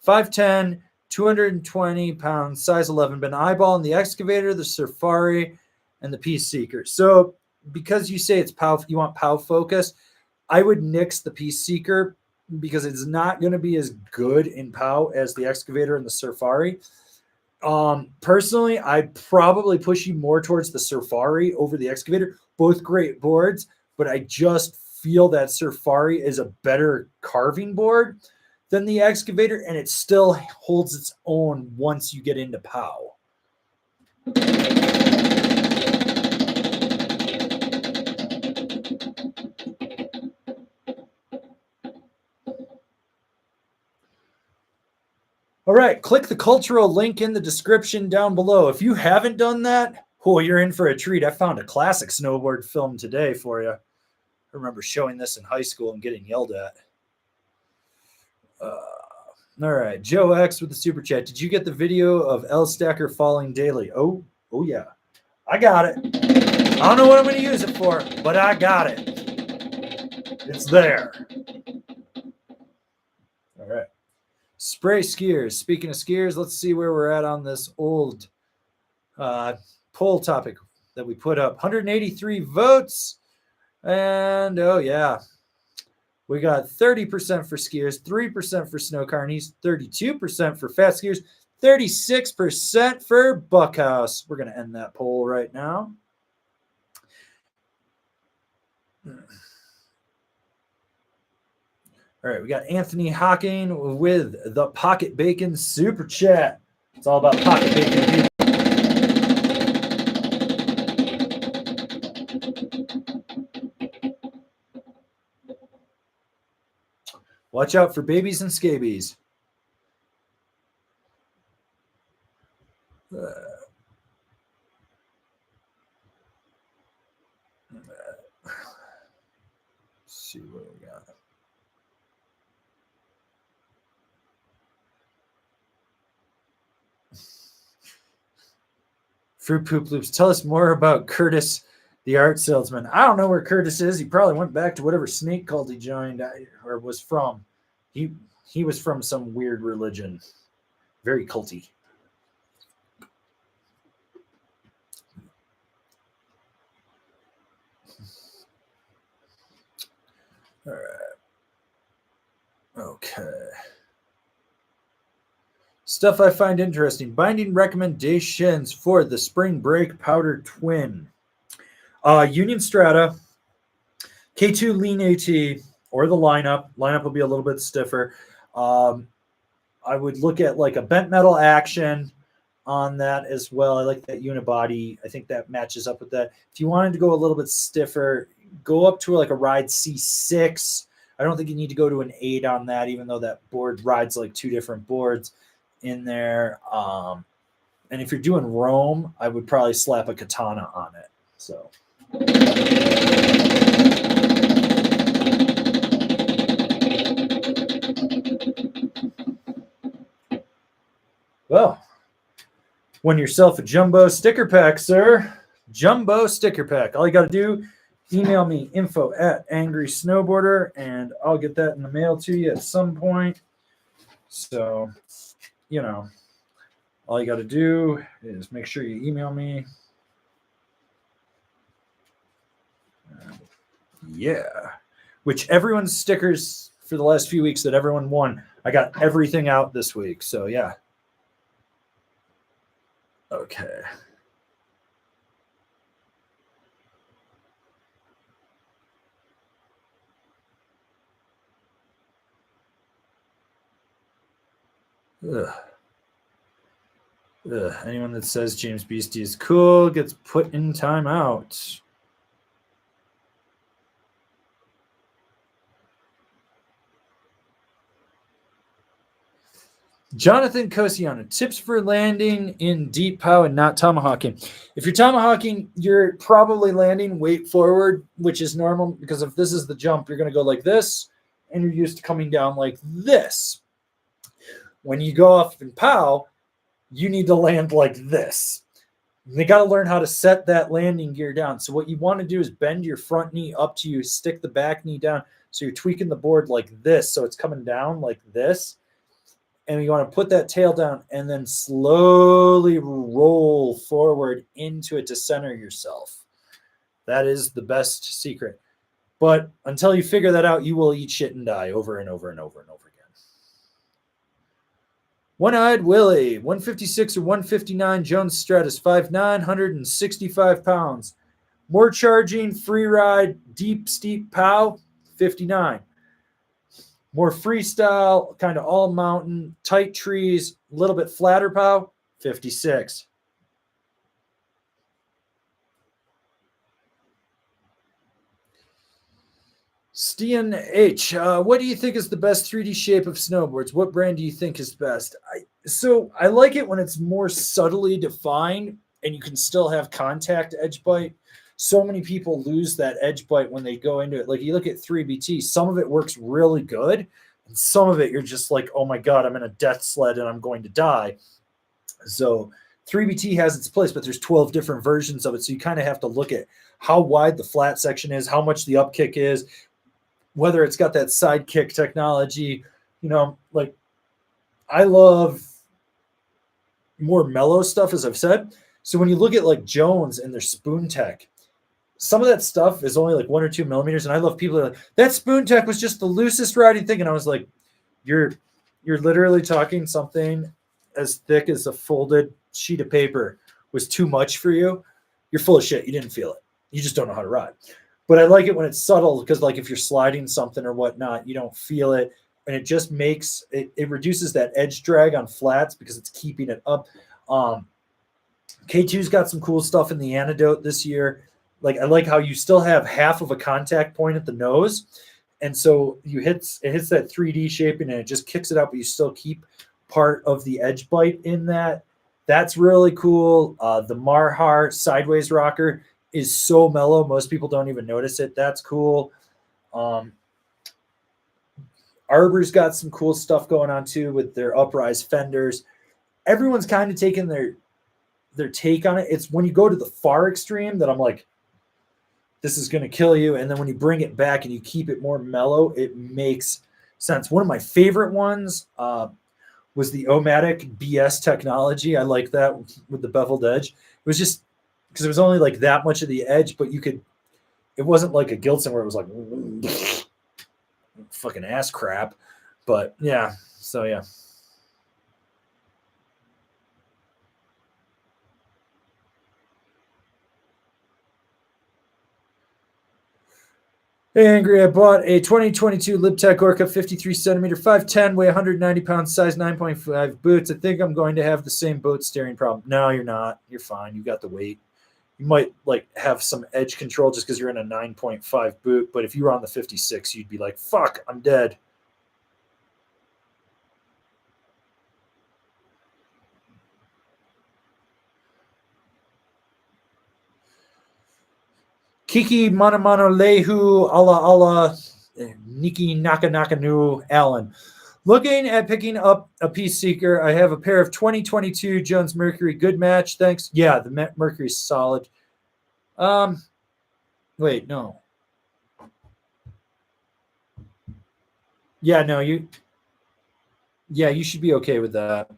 5'10", 220 pounds, size 11. Been eyeballing the Excavator, the Safari, and the Peace Seeker. So because you say it's POW, you want POW focus, I would nix the Peace Seeker because it's not going to be as good in POW as the Excavator and the Safari. Personally, I'd probably push you more towards the Safari over the Excavator. Both great boards, but I just feel that Safari is a better carving board than the Excavator, and it still holds its own once you get into POW. All right, click the cultural link in the description down below. If you haven't done that, oh, you're in for a treat. I found a classic snowboard film today for you. I remember showing this in high school and getting yelled at. All right, Joe X with the super chat. Did you get the video of L Stacker falling daily? Oh yeah, I got it. I don't know what I'm going to use it for, but I got it. It's there. All right. Spray skiers. Speaking of skiers, let's see where we're at on this old poll topic that we put up. 183 votes. And oh, yeah. We got 30% for skiers, 3% for snow carnies, 32% for fat skiers, 36% for buckhouse. We're going to end that poll right now. All right, we got Anthony Hocking with the Pocket Bacon Super Chat. It's all about Pocket Bacon. Watch out for babies and scabies. Let's see what we got. Fruit Poop Loops. Tell us more about Curtis, the art salesman. I don't know where Curtis is. He probably went back to whatever snake cult he joined or was from. He was from some weird religion. Very culty. All right. Okay. Stuff I find interesting. Binding recommendations for the Spring Break Powder Twin. Union Strata, K2 Lean AT, or the lineup. Lineup will be a little bit stiffer. I would look at like a bent metal action on that as well. I like that unibody. I think that matches up with that. If you wanted to go a little bit stiffer, go up to like a Ride C6. I don't think you need to go to an 8 on that, even though that board rides like two different boards in there. And if you're doing Rome, I would probably slap a Katana on it. So. Well, win yourself a jumbo sticker pack, sir. Jumbo sticker pack. All you got to do, email me info@angrysnowboarder, and I'll get that in the mail to you at some point. So, you know, all you got to do is make sure you email me. Yeah. Which everyone's stickers for the last few weeks that everyone won, I got everything out this week. So, yeah. Okay. Ugh. Ugh. Anyone that says James Beastie is cool gets put in timeout. Jonathan Cosiano, tips for landing in deep pow and not tomahawking. If you're tomahawking, you're probably landing weight forward, which is normal because if this is the jump, you're going to go like this, and you're used to coming down like this. When you go off in pow, you need to land like this. They got to learn how to set that landing gear down. So what you want to do is bend your front knee up to you, stick the back knee down. So you're tweaking the board like this. So it's coming down like this. And you want to put that tail down and then slowly roll forward into it to center yourself. That is the best secret. But until you figure that out, you will eat shit and die over and over and over and over again. One-Eyed Willie, 156 or 159, Jones Stratus, 5'9", 165 pounds. More charging, free ride, deep, steep pow, 59. More freestyle, kind of all mountain, tight trees, a little bit flatter pow, 56. Stian H, what do you think is the best 3D shape of snowboards? What brand do you think is best? I like it when it's more subtly defined and you can still have contact edge bite. So many people lose that edge bite when they go into it. Like you look at 3BT, some of it works really good. And some of it, you're just like, oh my God, I'm in a death sled and I'm going to die. So 3BT has its place, but there's 12 different versions of it. So you kind of have to look at how wide the flat section is, how much the up kick is, whether it's got that side kick technology. Like I love more mellow stuff, as I've said. So when you look at like Jones and their spoon tech, some of that stuff is only like 1 or 2 millimeters. And I love people that are like, that spoon tech was just the loosest riding thing. And I was like, you're literally talking something as thick as a folded sheet of paper was too much for you. You're full of shit. You didn't feel it. You just don't know how to ride. But I like it when it's subtle because like if you're sliding something or whatnot, you don't feel it. And it just makes it reduces that edge drag on flats because it's keeping it up. K2's got some cool stuff in the antidote this year. Like I like how you still have half of a contact point at the nose. And so it hits that 3D shaping and it just kicks it out, but you still keep part of the edge bite in that. That's really cool. The Marhar sideways rocker is so mellow. Most people don't even notice it. That's cool. Arbor's got some cool stuff going on too with their uprise fenders. Everyone's kind of taking their take on it. It's when you go to the far extreme that I'm like, this is going to kill you. And then when you bring it back and you keep it more mellow, it makes sense. One of my favorite ones was the Omatic BS technology. I like that with the beveled edge. It was just because it was only like that much of the edge, but it wasn't like a Gilson where it was like fucking ass crap. But yeah, so yeah. Hey, Angry, I bought a 2022 LibTech Orca 53 centimeter, 5'10", weigh 190 pounds, size 9.5 boots. I think I'm going to have the same boat steering problem. No, you're not. You're fine. You got the weight. You might like have some edge control just because you're in a 9.5 boot. But if you were on the 56, you'd be like, fuck, I'm dead. Kiki Manamano Lehu Allah Niki Nakanakanu Allen. Looking at picking up a piece seeker, I have a pair of 2022 Jones Mercury. Good match, thanks. Yeah, the Mercury's solid. Wait, no. Yeah, no, you should be okay with that.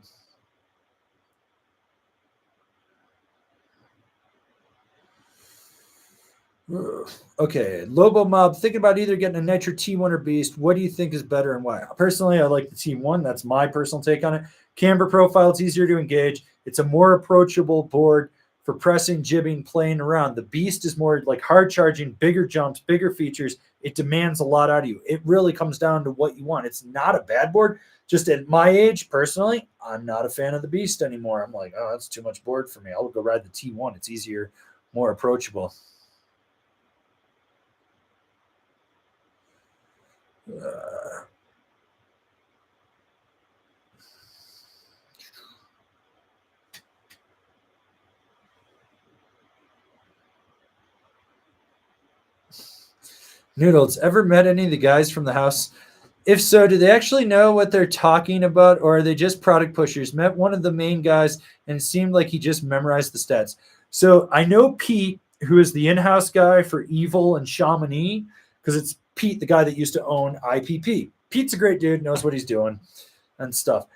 Okay, Lobo Mob, thinking about either getting a Nitro T1 or Beast. What do you think is better and why? Personally, I like the T1. That's my personal take on it. Camber profile, it's easier to engage. It's a more approachable board for pressing, jibbing, playing around. The Beast is more like hard charging, bigger jumps, bigger features. It demands a lot out of you. It really comes down to what you want. It's not a bad board. Just at my age, personally, I'm not a fan of the Beast anymore. I'm like, oh, that's too much board for me. I'll go ride the T1. It's easier, more approachable. Noodles, ever met any of the guys from the house? If so, do they actually know what they're talking about, or are they just product pushers? Met one of the main guys, and it seemed like he just memorized the stats. So I know Pete, who is the in-house guy for Evil and Chamonix, because it's Pete, the guy that used to own IPP. Pete's a great dude, knows what he's doing and stuff.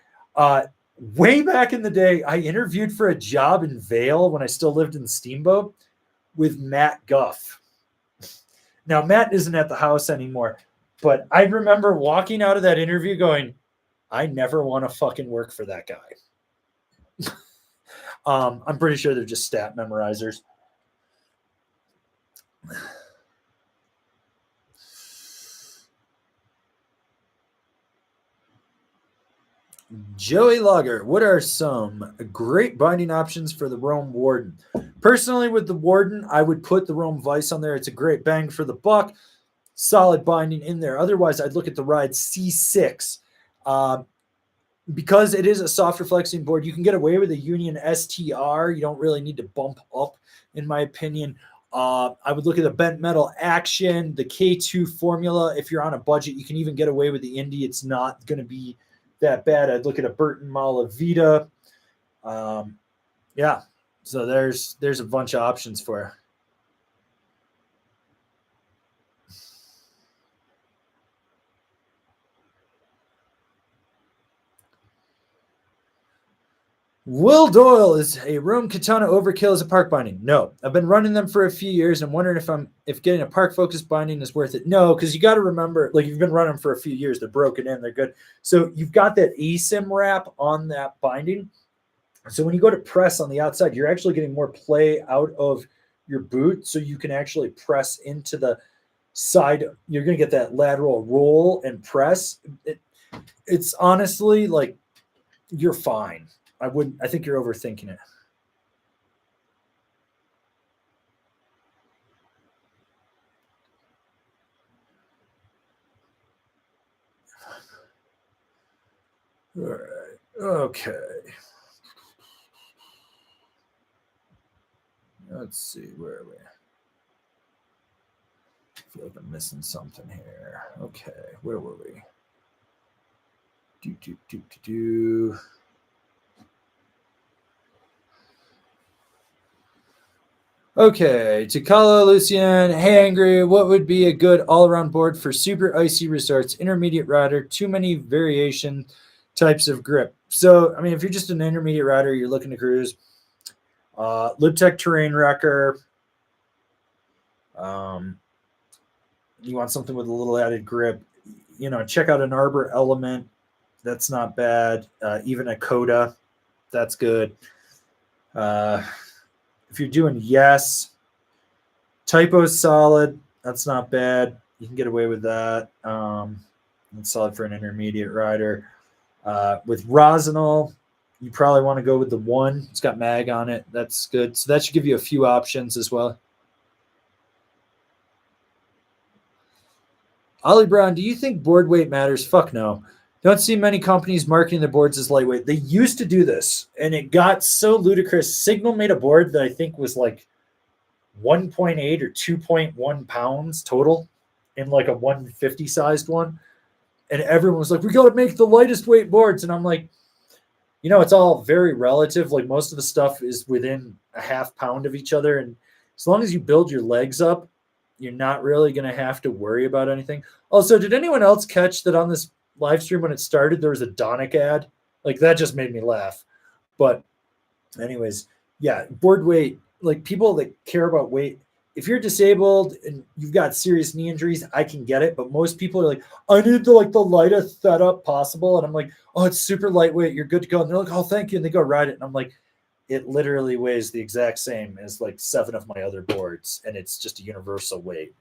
Way back in the day, I interviewed for a job in Vail when I still lived in Steamboat with Matt Guff. Now, Matt isn't at the house anymore, but I remember walking out of that interview going, I never want to fucking work for that guy. I'm pretty sure they're just stat memorizers. Joey Lager, what are some great binding options for the Rome Warden? Personally, with the Warden, I would put the Rome Vice on there. It's a great bang for the buck. Solid binding in there. Otherwise, I'd look at the Ride C6. Because it is a softer flexing board, you can get away with a Union STR. You don't really need to bump up, in my opinion. I would look at the Bent Metal Action, the K2 Formula. If you're on a budget, you can even get away with the Indy. It's not going to be that bad. I'd look at a Burton Malavita. Yeah, so there's a bunch of options for Will Doyle, is a Rome Katana overkill as a park binding? No. I've been running them for a few years. I'm wondering if getting a park focused binding is worth it. No, because you got to remember, like, you've been running them for a few years. They're broken in. They're good. So you've got that ASIM wrap on that binding. So when you go to press on the outside, you're actually getting more play out of your boot. So you can actually press into the side. You're going to get that lateral roll and press. It's honestly like you're fine. I think you're overthinking it. All right. Okay. Let's see. Where are we? I feel like I'm missing something here. Okay. Where were we? Okay, Takala, Lucian, hey Angry, what would be a good all-around board for super icy resorts, intermediate rider, too many variation types of grip? So, I mean, if you're just an intermediate rider, you're looking to cruise, LibTech Terrain Wrecker, you want something with a little added grip, check out an Arbor Element, that's not bad, even a Coda, that's good. If you're doing Typo's solid. That's not bad. You can get away with that. It's solid for an intermediate rider. With Rosinal, you probably want to go with the one. It's got mag on it. That's good. So that should give you a few options as well. Ollie Brown, do you think board weight matters? Fuck no. Don't see many companies marketing their boards as lightweight. They used to do this, and it got so ludicrous. Signal made a board that I think was like 1.8 or 2.1 pounds total in like a 150 sized one. And everyone was like, we got to make the lightest weight boards. And I'm like, it's all very relative. Like most of the stuff is within a half pound of each other. And as long as you build your legs up, you're not really going to have to worry about anything. Also, did anyone else catch that on this live stream when it started, there was a Donic ad? Like that just made me laugh. But anyways, yeah, board weight, like people that care about weight, if you're disabled and you've got serious knee injuries, I can get it. But most people are like, I need the lightest setup possible. And I'm like, oh, it's super lightweight. You're good to go. And they're like, oh, thank you. And they go ride it. And I'm like, it literally weighs the exact same as like 7 of my other boards, and it's just a universal weight.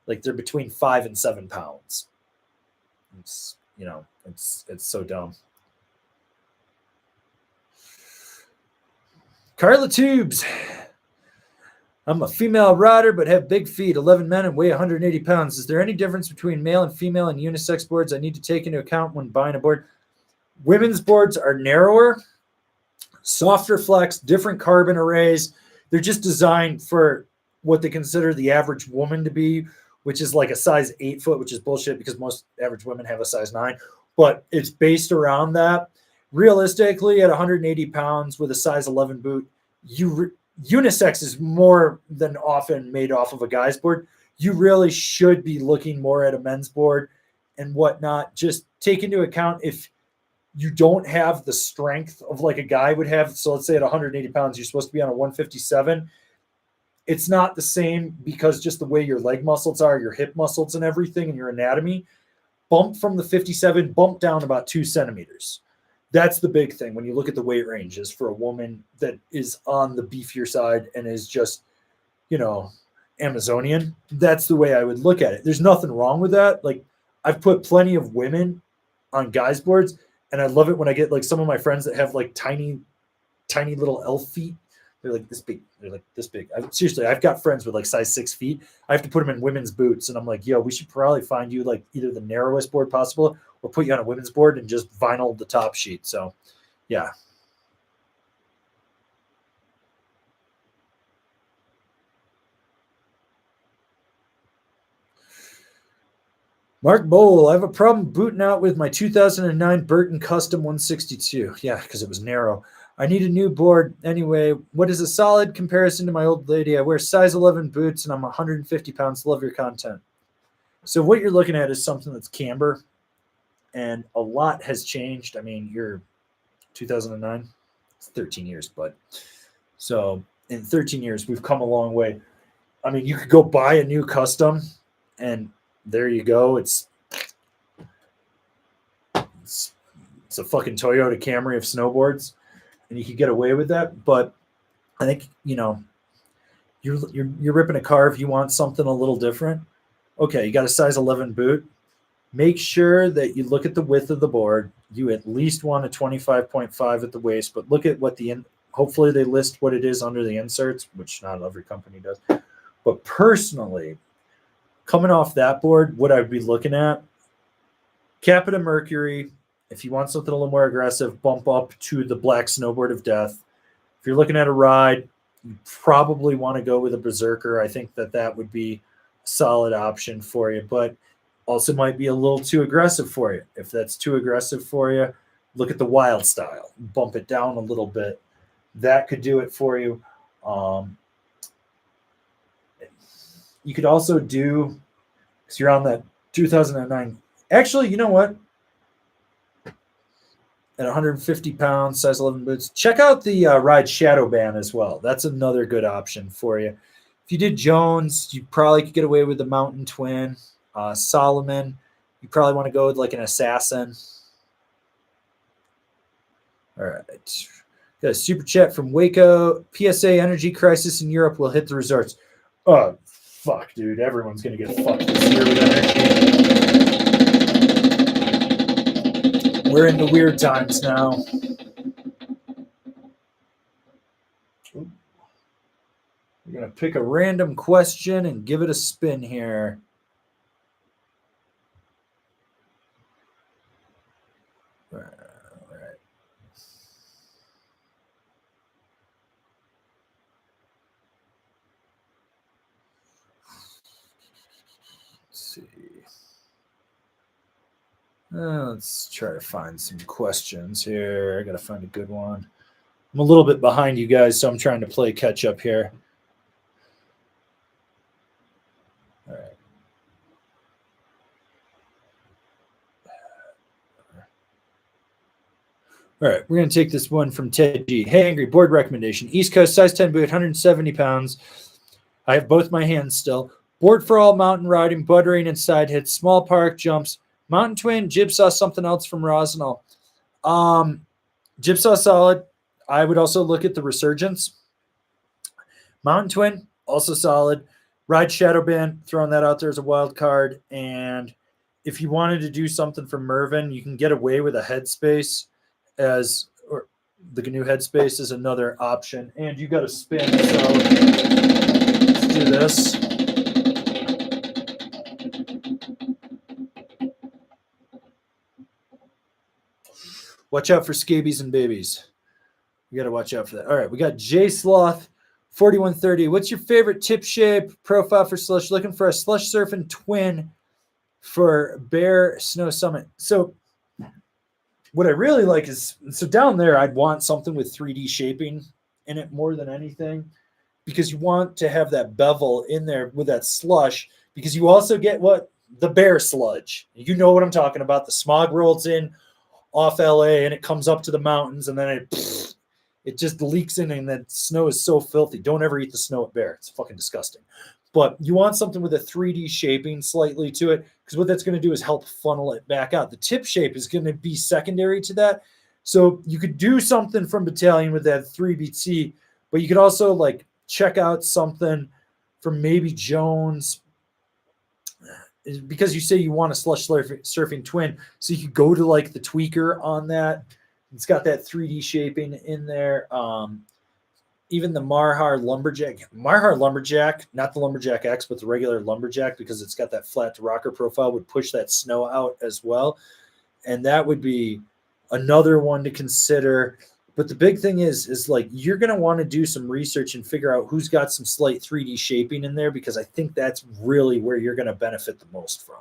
Like they're between 5 and 7 pounds. It's it's so dumb. Carla Tubes. I'm a female rider, but have big feet, 11 men, and weigh 180 pounds. Is there any difference between male and female and unisex boards I need to take into account when buying a board? Women's boards are narrower, softer flex, different carbon arrays. They're just designed for what they consider the average woman to be, which is like a size 8 foot, which is bullshit because most average women have a size 9. But it's based around that. Realistically, at 180 pounds with a size 11 boot, unisex is more than often made off of a guy's board. You really should be looking more at a men's board and whatnot. Just take into account if you don't have the strength of like a guy would have. So let's say at 180 pounds, you're supposed to be on a 157. It's not the same because just the way your leg muscles are, your hip muscles and everything and your anatomy, bump from the 57, bump down about 2 centimeters. That's the big thing when you look at the weight ranges for a woman that is on the beefier side and is just, Amazonian. That's the way I would look at it. There's nothing wrong with that. Like I've put plenty of women on guys' boards, and I love it when I get like some of my friends that have like tiny little elf feet. They're like this big. They're like this big. Seriously, I've got friends with like size 6 feet. I have to put them in women's boots, and I'm like, yo, we should probably find you like either the narrowest board possible or put you on a women's board and just vinyl the top sheet. So, yeah. Mark Bowl, I have a problem booting out with my 2009 Burton Custom 162. Yeah, because it was narrow. I need a new board. Anyway, what is a solid comparison to my old lady? I wear size 11 boots and I'm 150 pounds. Love your content. So what you're looking at is something that's camber, and a lot has changed. I mean, you're 2009, it's 13 years, bud. So in 13 years, we've come a long way. I mean, you could go buy a new custom, and there you go. It's a fucking Toyota Camry of snowboards, and you could get away with that. But I think you're ripping a car if you want something a little different. Okay, you got a size 11 boot. Make sure that you look at the width of the board. You at least want a 25.5 at the waist, but look at what hopefully they list what it is under the inserts, which not every company does. But personally, coming off that board, what I'd be looking at, Capita Mercury. If you want something a little more aggressive, bump up to the Black Snowboard of Death. If you're looking at a ride, you probably want to go with a Berserker. I think that would be a solid option for you, but also might be a little too aggressive for you. If that's too aggressive for you, look at the Wild Style. Bump it down a little bit. That could do it for you. You could also do, because you're on that 2009. Actually, you know what? At 150 pounds, size 11 boots, check out the Ride Shadow Band as well. That's another good option for you. If you did Jones, you probably could get away with the Mountain Twin. Solomon, you probably want to go with like an Assassin. All right. Got a super chat from Waco. PSA energy crisis in Europe will hit the resorts. Oh, fuck, dude. Everyone's going to get fucked this year with energy. We're in the weird times now. We're going to pick a random question and give it a spin here. All right. Let's see. Let's try to find some questions here. I got to find a good one. I'm a little bit behind you guys, so I'm trying to play catch up here. All right. All right, we're going to take this one from Ted G. Hey, Angry, board recommendation. East Coast, size 10 boot, 170 pounds. I have both my hands still. Board for all mountain riding, buttering, and side hits, small park jumps. Mountain Twin, Jibsaw, something else from Rosenall. Jibsaw solid. I would also look at the Resurgence. Mountain Twin, also solid. Ride Shadow Band, throwing that out there as a wild card. And if you wanted to do something for Mervin, you can get away with a Headspace or the GNU Headspace is another option. And you got to spin, so let's do this. Watch out for scabies and babies. You got to watch out for that. All right, we got J Sloth 4130. What's your favorite tip shape profile for Slush? Looking for a Slush Surfing twin for Bear Snow Summit. So what I really like is, so down there, I'd want something with 3D shaping in it more than anything, because you want to have that bevel in there with that slush, because you also get what? The bear sludge. You know what I'm talking about. The smog rolls in off LA and it comes up to the mountains, and then it just leaks in, and that snow is so filthy. Don't ever eat the snow at Bear. It's fucking disgusting. But you want something with a 3D shaping slightly to it, because what that's going to do is help funnel it back out. The tip shape is going to be secondary to that. So you could do something from Battalion with that 3BT, but you could also like check out something from maybe Jones, because you say you want a Slush Surfing twin. So you could go to like the tweaker on that. It's got that 3D shaping in there. Even the Marhar Lumberjack, not the Lumberjack X, but the regular Lumberjack, because it's got that flat to rocker profile, would push that snow out as well. And that would be another one to consider. But the big thing is like, you're going to want to do some research and figure out who's got some slight 3D shaping in there, because I think that's really where you're going to benefit the most from.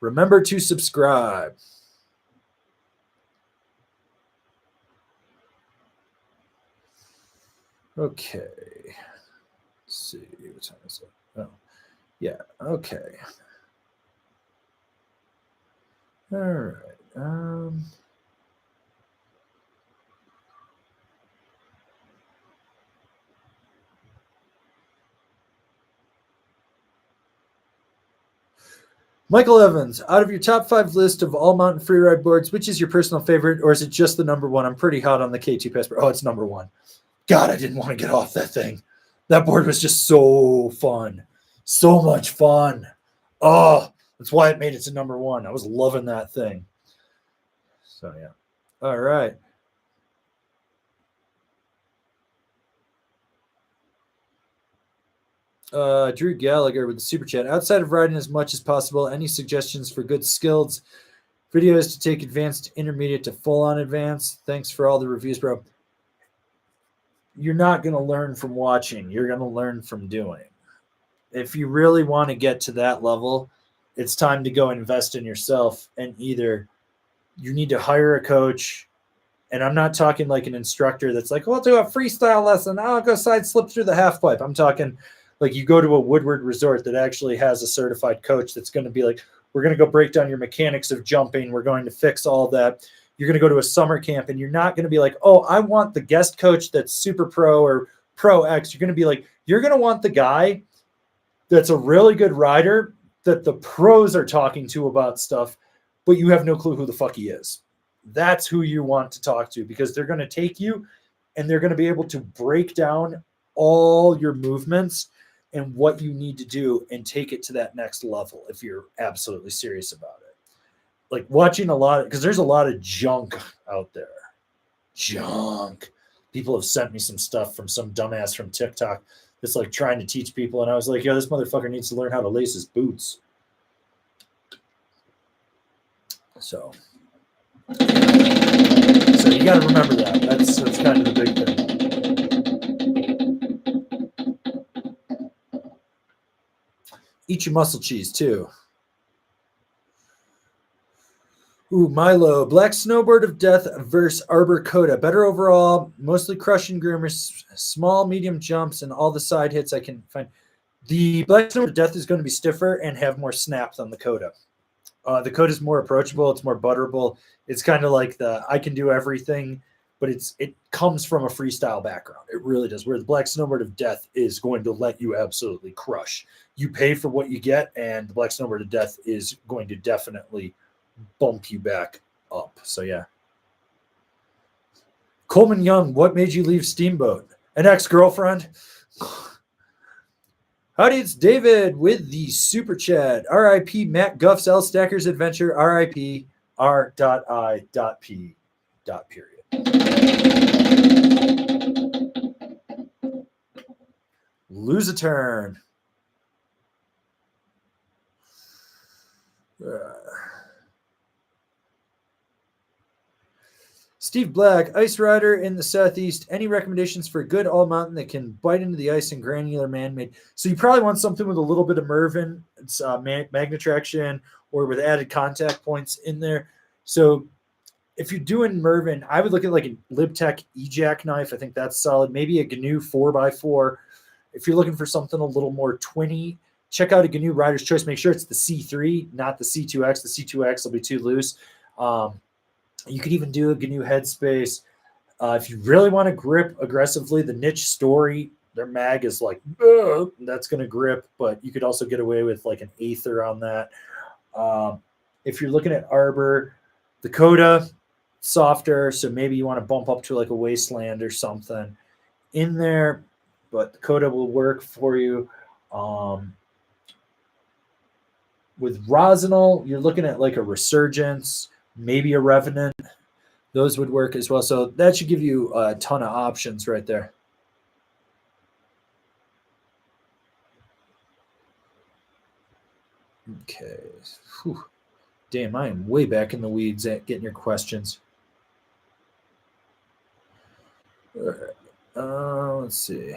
Remember to subscribe. Okay. Let's see. What time is it? Oh, yeah. Okay. All right. Michael Evans, out of your top 5 list of all mountain freeride boards, which is your personal favorite, or is it just the number one? I'm pretty hot on the K2 Passport. Oh, it's number one. God, I didn't want to get off that thing. That board was just so fun. So much fun. Oh, that's why it made it to number one. I was loving that thing. So, yeah. All right. Drew Gallagher with the super chat. Outside of riding as much as possible, any suggestions for good skills videos to take advanced, intermediate to full-on advanced? Thanks for all the reviews, bro. You're not going to learn from watching. You're going to learn from doing. If you really want to get to that level, it's time to go invest in yourself, and either you need to hire a coach. And I'm not talking like an instructor that's like, oh, I'll do a freestyle lesson. I'll go side slip through the half pipe. I'm talking like you go to a Woodward resort that actually has a certified coach that's going to be like, we're going to go break down your mechanics of jumping. We're going to fix all that. You're going to go to a summer camp, and you're not going to be like, oh, I want the guest coach that's super pro or pro X. You're going to be like, you're going to want the guy that's a really good rider that the pros are talking to about stuff, but you have no clue who the fuck he is. That's who you want to talk to, because they're going to take you and they're going to be able to break down all your movements and what you need to do and take it to that next level if you're absolutely serious about it. Like watching a lot, because there's a lot of junk out there. Junk. People have sent me some stuff from some dumbass from TikTok that's like trying to teach people. And I was like, yo, this motherfucker needs to learn how to lace his boots. So you got to remember that. That's kind of the big thing. Eat your muscle cheese too. Ooh, Milo, Black Snowboard of Death versus Arbor Coda. Better overall, mostly crushing groomers, small, medium jumps, and all the side hits I can find. The Black Snowboard of Death is going to be stiffer and have more snap than the Coda. The Coda is more approachable. It's more butterable. It's kind of like the I can do everything but it comes from a freestyle background. It really does. Where the Black Snowboard of Death is going to let you absolutely crush. You pay for what you get, and the Black Snowboard of Death is going to definitely bump you back up. So yeah. Coleman Young, what made you leave Steamboat? An ex-girlfriend? Howdy, it's David with the super chat. RIP Matt Guff's L Stacker's Adventure. RIP R.I.P. Period. Lose a turn. Steve Black, Ice Rider in the Southeast. Any recommendations for a good all mountain that can bite into the ice and granular man-made? So you probably want something with a little bit of Mervin. It's magnet traction or with added contact points in there. So if you're doing Mervin, I would look at like a LibTech E-Jack knife. I think that's solid. Maybe a GNU 4x4. If you're looking for something a little more twinny, check out a GNU Rider's Choice. Make sure it's the C3, not the C2X. The C2X will be too loose. You could even do a GNU Headspace. If you really want to grip aggressively, the Niche Story, their mag is like, that's going to grip, but you could also get away with like an Aether on that. If you're looking at Arbor, the Coda, softer, so maybe you want to bump up to like a Wasteland or something in there, but the Coda will work for you. With Rosinal, you're looking at like a Resurgence, maybe a Revenant. Those would work as well. So that should give you a ton of options right there. Okay. Whew. Damn, I am way back in the weeds at getting your questions. Let's see.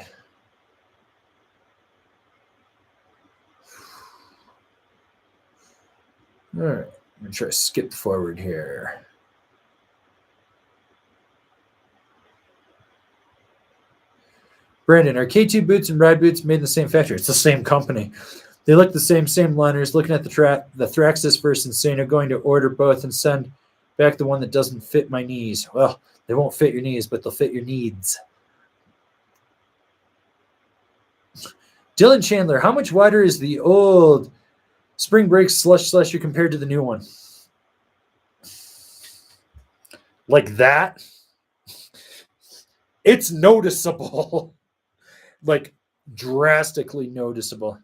All right. I'm going to try to skip forward here. Brandon, are K2 boots and ride boots made in the same factory? It's the same company. They look the same liners. Looking at the Thraxis versus Insano, going to order both and send back the one that doesn't fit my knees. Well, they won't fit your knees, but they'll fit your needs. Dylan Chandler, how much wider is the old Spring Break Slusher compared to the new one? Like that? It's noticeable. Like drastically noticeable.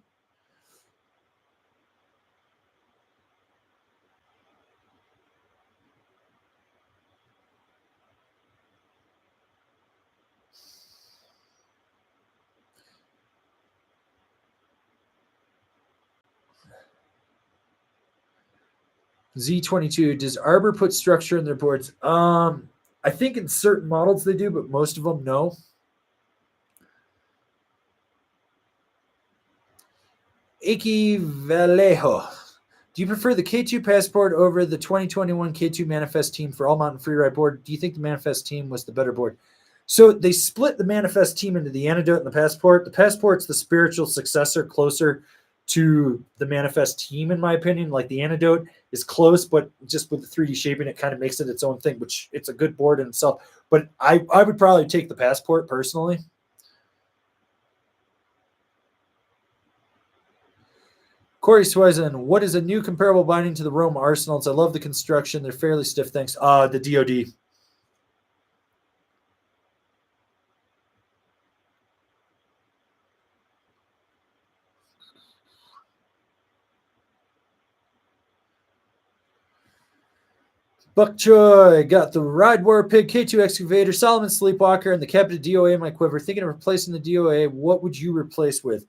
Z22, does Arbor put structure in their boards? I think in certain models they do, but most of them no. Iki Vallejo, do you prefer the K2 Passport over the 2021 K2 Manifest Team for all mountain freeride board? Do you think the Manifest Team was the better board? So they split the Manifest Team into the Antidote and the Passport. The Passport's the spiritual successor, closer to the Manifest Team, in my opinion. Like the Antidote is close, but just with the 3D shaping, it kind of makes it its own thing, which it's a good board in itself. But I would probably take the Passport personally. Corey Sweisen, what is a new comparable binding to the Rome Arsenals? I love the construction. They're fairly stiff. Thanks. The DOD. Buck Choi got the Ride War Pig K2 Excavator, Solomon Sleepwalker, and the Captain DOA in my quiver. Thinking of replacing the DOA. What would you replace with?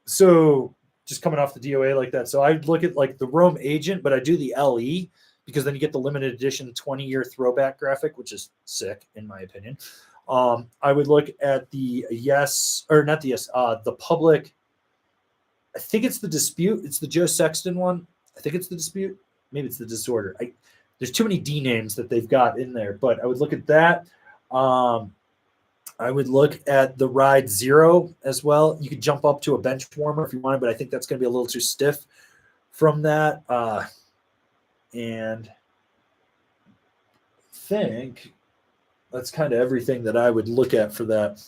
So just coming off the DOA like that. So I'd look at like the Rome Agent, but I do the LE because then you get the limited edition 20-year throwback graphic, which is sick in my opinion. I would look at the the Public. I think it's the Dispute. It's the Joe Sexton one. I think it's the Dispute. Maybe it's the Disorder. There's too many D names that they've got in there, but I would look at that. I would look at the Ride Zero as well. You could jump up to a bench warmer if you wanted, but I think that's going to be a little too stiff from that. And I think That's kind of everything that I would look at for that.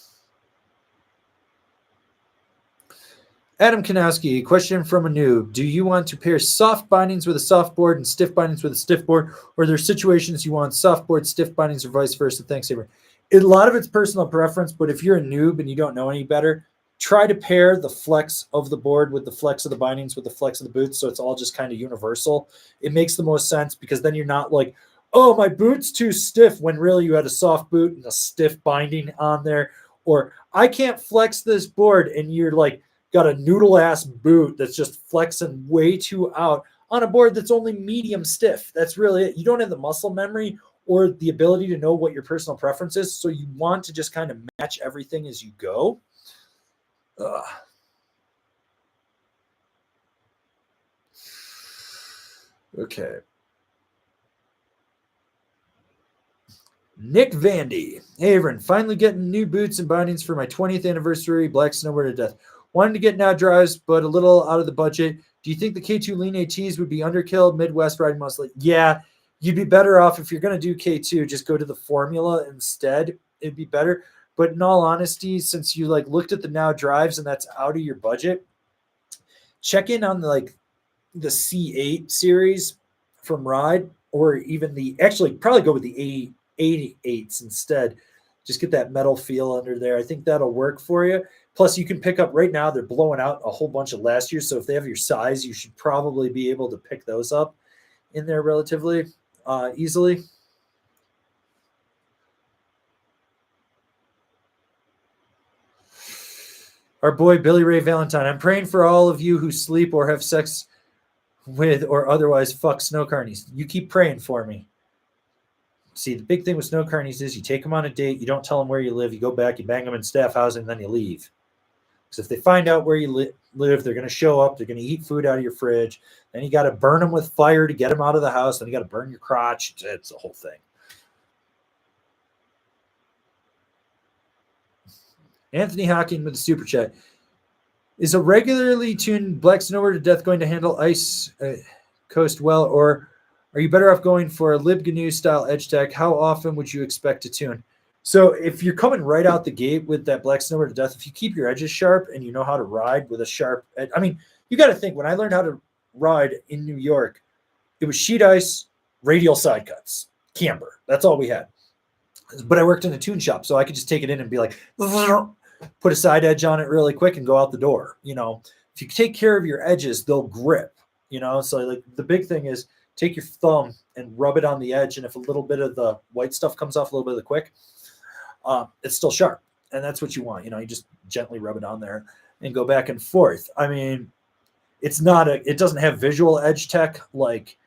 Adam Kanowski, question from a noob. Do you want to pair soft bindings with a soft board and stiff bindings with a stiff board? Or are there situations you want soft board, stiff bindings, or vice versa? Thanks, Avran. A lot of it's personal preference, but if you're a noob and you don't know any better, try to pair the flex of the board with the flex of the bindings with the flex of the boots, so it's all just kind of universal. It makes the most sense because then you're not like, oh, my boot's too stiff, when really you had a soft boot and a stiff binding on there. Or I can't flex this board, and you're like, got a noodle ass boot that's just flexing way too out on a board that's only medium stiff. That's really it. You don't have the muscle memory or the ability to know what your personal preference is. So you want to just kind of match everything as you go. Ugh. Okay. Nick Vandy. Hey, Avran, finally getting new boots and bindings for my 20th anniversary Black Snowboard to Death. Wanted to get now drives, but a little out of the budget. Do you think the K2 Lean ATs would be underkilled Midwest riding muscle? Yeah, you'd be better off if you're going to do K2, just go to the formula instead. It'd be better. But in all honesty, since you like looked at the now drives and that's out of your budget, check in on the C8 series from Ride, or even probably go with the 88s instead. Just get that metal feel under there. I think that'll work for you. Plus, you can pick up right now, they're blowing out a whole bunch of last year. So if they have your size, you should probably be able to pick those up in there relatively easily. Our boy Billy Ray Valentine. I'm praying for all of you who sleep or have sex with or otherwise fuck snow carnies. You keep praying for me. See, the big thing with snow carnies is you take them on a date, you don't tell them where you live, you go back, you bang them in staff housing, and then you leave. Because if they find out where you live, they're going to show up, they're going to eat food out of your fridge, then you got to burn them with fire to get them out of the house, then you got to burn your crotch. It's a whole thing. Anthony Hawking with the super chat. Is a regularly tuned Black Snowboard to Death going to handle ice coast well, or are you better off going for a Lib GNU style edge tech? How often would you expect to tune? So if you're coming right out the gate with that Black Snowboard to Death, if you keep your edges sharp and you know how to ride with a sharp edge, I mean, you got to think, when I learned how to ride in New York, it was sheet ice, radial side cuts, camber. That's all we had. But I worked in a tune shop, so I could just take it in and be like, put a side edge on it really quick and go out the door. If you take care of your edges, they'll grip. So like the big thing is take your thumb and rub it on the edge, and if a little bit of the white stuff comes off, a little bit of the quick, it's still sharp, and that's what you want. You just gently rub it on there and go back and forth. I mean, it doesn't have visual edge tech like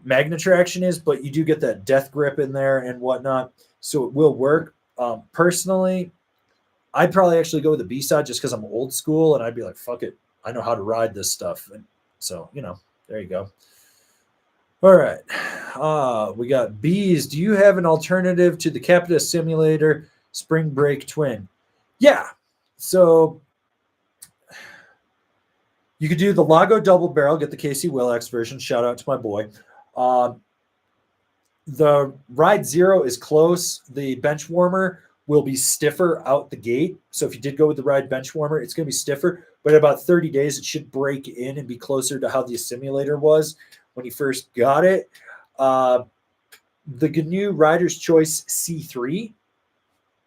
Magnetraction is, but you do get that death grip in there and whatnot, so it will work. Personally, I'd probably actually go with the B-side just because I'm old school, and I'd be like, fuck it, I know how to ride this stuff. And so, there you go. All right. We got Bees. Do you have an alternative to the Capita Simulator Spring Break Twin? Yeah. So you could do the Lago Double Barrel, get the KC Willex version. Shout out to my boy. The Ride Zero is close. The bench warmer will be stiffer out the gate. So if you did go with the Ride bench warmer, it's going to be stiffer. But in about 30 days, it should break in and be closer to how the simulator was when you first got it. The GNU Rider's Choice C3,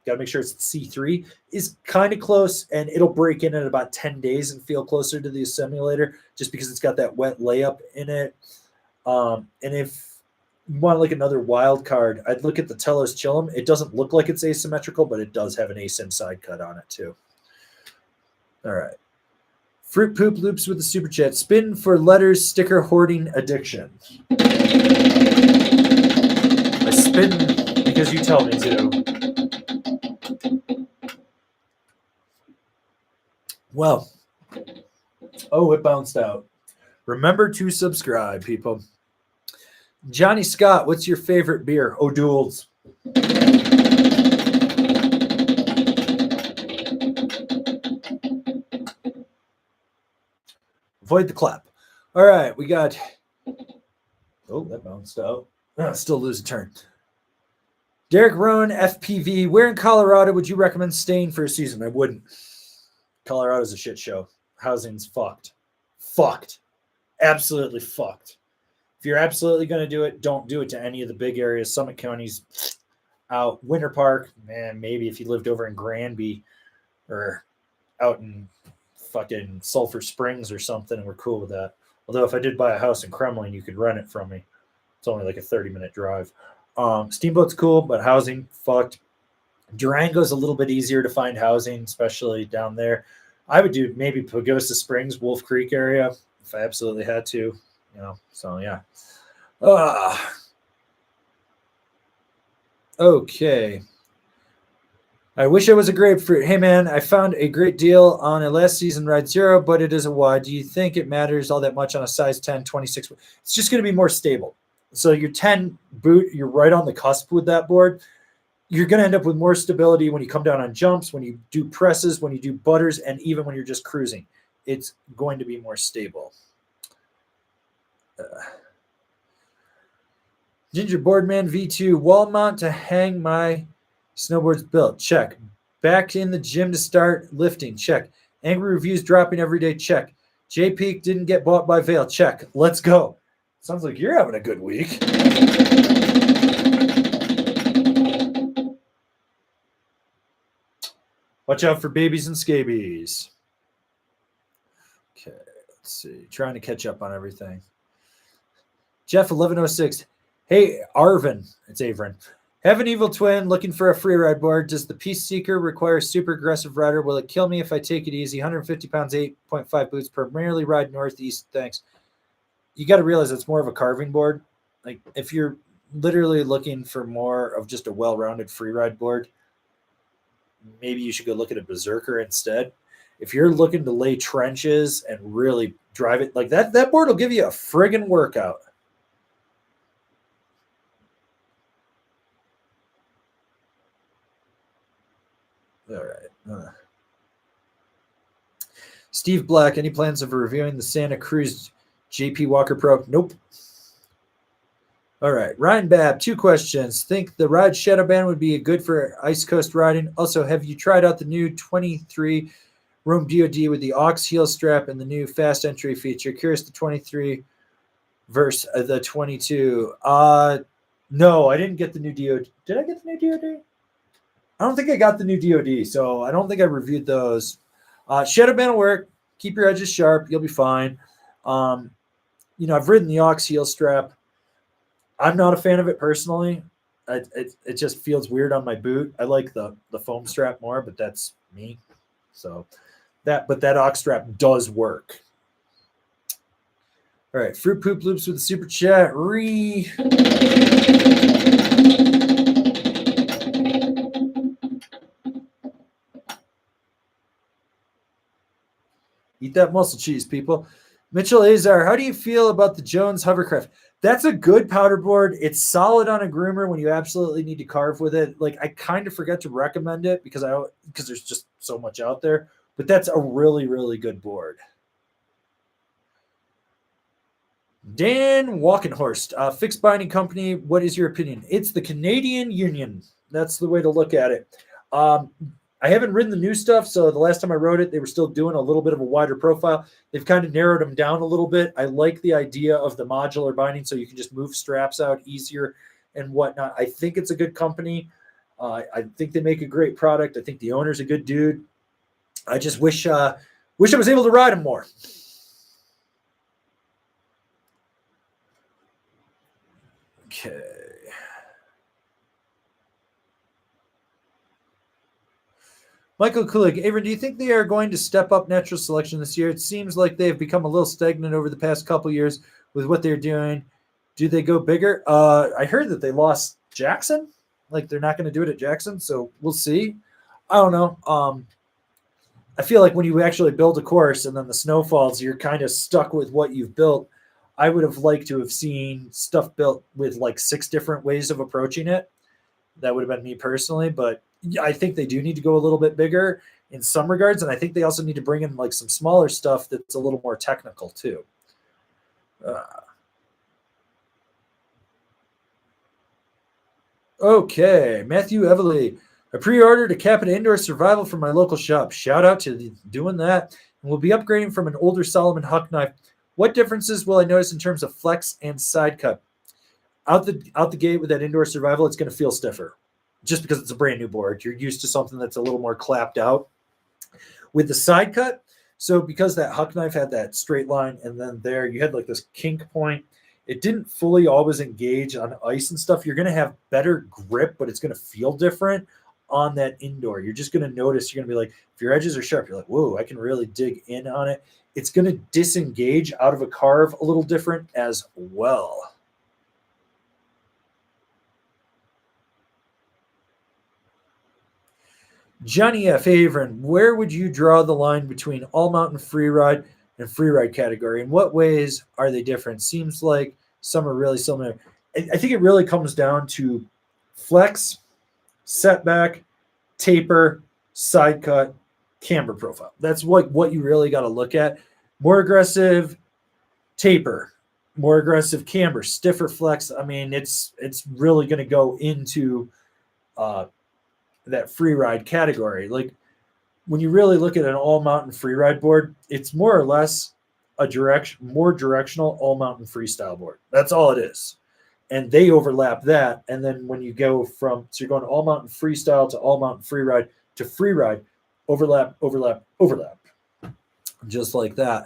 got to make sure it's C3, is kind of close, and it'll break in about 10 days and feel closer to the simulator just because it's got that wet layup in it. And if you want like another wild card, I'd look at the Telos Chillum. It doesn't look like it's asymmetrical, but it does have an asim side cut on it too. All right. Fruit Poop Loops with the super chat. Spin for letters sticker hoarding addiction. I spin because you tell me to. Well, it bounced out. Remember to subscribe, people. Johnny Scott, what's your favorite beer? O'Doul's. Avoid the clap. All right, we got... Oh, that bounced out. Still lose a turn. Derek Rowan, FPV. Where in Colorado would you recommend staying for a season? I wouldn't. Colorado's a shit show. Housing's fucked. Fucked. Absolutely fucked. If you're absolutely going to do it, don't do it to any of the big areas. Summit County's out. Winter Park, man, maybe if you lived over in Granby or out in fucking Sulphur Springs or something, and we're cool with that. Although if I did buy a house in Kremlin, you could rent it from me. It's only like a 30-minute drive. Steamboat's cool, but housing fucked. Durango's a little bit easier to find housing, especially down there. I would do maybe Pagosa Springs, Wolf Creek area, if I absolutely had to. So yeah. Okay. I wish I was a grapefruit. Hey man, I found a great deal on a last season Ride Zero, but it is a wide. Do you think it matters all that much on a size 10, 26? It's just going to be more stable. So your 10 boot, you're right on the cusp with that board. You're going to end up with more stability when you come down on jumps, when you do presses, when you do butters, and even when you're just cruising. It's going to be more stable. Ginger Boardman V2 wall mount to hang my snowboards built. Check. Back in the gym to start lifting. Check. Angry reviews dropping every day. Check. J Peak didn't get bought by Vail. Check. Let's go. Sounds like you're having a good week. Watch out for babies and scabies. Okay, let's see. Trying to catch up on everything. Jeff 1106. Hey, Arvin. It's Avran. Have an evil twin looking for a free ride board. Does the Peace Seeker require super aggressive rider? Will it kill me if I take it easy? 150 pounds, 8.5 boots, primarily ride northeast. Thanks. You got to realize it's more of a carving board. Like if you're literally looking for more of just a well-rounded free ride board, maybe you should go look at a Berserker instead. If you're looking to lay trenches and really drive it like that board will give you a friggin' workout. All right. Steve Black, any plans of reviewing the Santa Cruz JP Walker Pro? Nope. All right. Ryan Babb, 2 questions. Think the Ride Shadow Band would be good for Ice Coast riding? Also, have you tried out the new 23 Room DOD with the aux heel strap and the new fast entry feature? Curious the 23 versus the 22. No, I didn't get the new DOD. Did I get the new DOD? I don't think I got the new DOD, so I don't think I reviewed those. Shadow Band will work. Keep your edges sharp. You'll be fine. I've ridden the aux heel strap. I'm not a fan of it personally. It just feels weird on my boot. I like the foam strap more, but that's me. So that aux strap does work. All right, Fruit Poop Loops with the super chat. Eat that muscle cheese, people. Mitchell Azar, how do you feel about the Jones hovercraft? That's a good powder board. It's solid on a groomer when you absolutely need to carve with it. Like I kind of forget to recommend it because there's just so much out there. But that's a really, really good board. Dan Walkenhorst, Fixed Binding Company. What is your opinion? It's the Canadian Union. That's the way to look at it. I haven't ridden the new stuff, so the last time I rode it, they were still doing a little bit of a wider profile. They've kind of narrowed them down a little bit. I like the idea of the modular binding so you can just move straps out easier and whatnot. I think it's a good company. I think they make a great product. I think the owner's a good dude. I just wish I was able to ride them more. Okay. Michael Kulig, Avran, do you think they are going to step up natural selection this year? It seems like they've become a little stagnant over the past couple years with what they're doing. Do they go bigger? I heard that they lost Jackson. Like they're not going to do it at Jackson, so we'll see. I don't know. I feel like when you actually build a course and then the snow falls, you're kind of stuck with what you've built. I would have liked to have seen stuff built with like 6 different ways of approaching it. That would have been me personally, but I think they do need to go a little bit bigger in some regards, and I think they also need to bring in like some smaller stuff that's a little more technical too. Okay, Matthew Everly. I pre-ordered a Capita Indoor Survival from my local shop. Shout out to doing that. And we'll be upgrading from an older Solomon Huck knife. What differences will I notice in terms of flex and side cut? Out the gate with that Indoor Survival, it's going to feel stiffer, just because it's a brand new board. You're used to something that's a little more clapped out. With the side cut, so because that Huck knife had that straight line, and then there you had like this kink point, it didn't fully always engage on ice and stuff. You're going to have better grip, but it's going to feel different on that indoor. You're just going to notice, you're going to be like, if your edges are sharp, you're like, whoa, I can really dig in on it. It's going to disengage out of a carve a little different as well. Johnny F. Avran, where would you draw the line between all mountain freeride and freeride category? In what ways are they different? Seems like some are really similar. I think it really comes down to flex, setback, taper, side cut, camber profile. That's what you really got to look at. More aggressive taper, more aggressive camber, stiffer flex. I mean, it's really going to go into that free ride category. Like when you really look at an all mountain free ride board, it's more or less more directional all mountain freestyle board. That's all it is. And they overlap that. And then when you go so you're going all mountain freestyle to all mountain free ride to free ride, overlap, overlap, overlap. Just like that.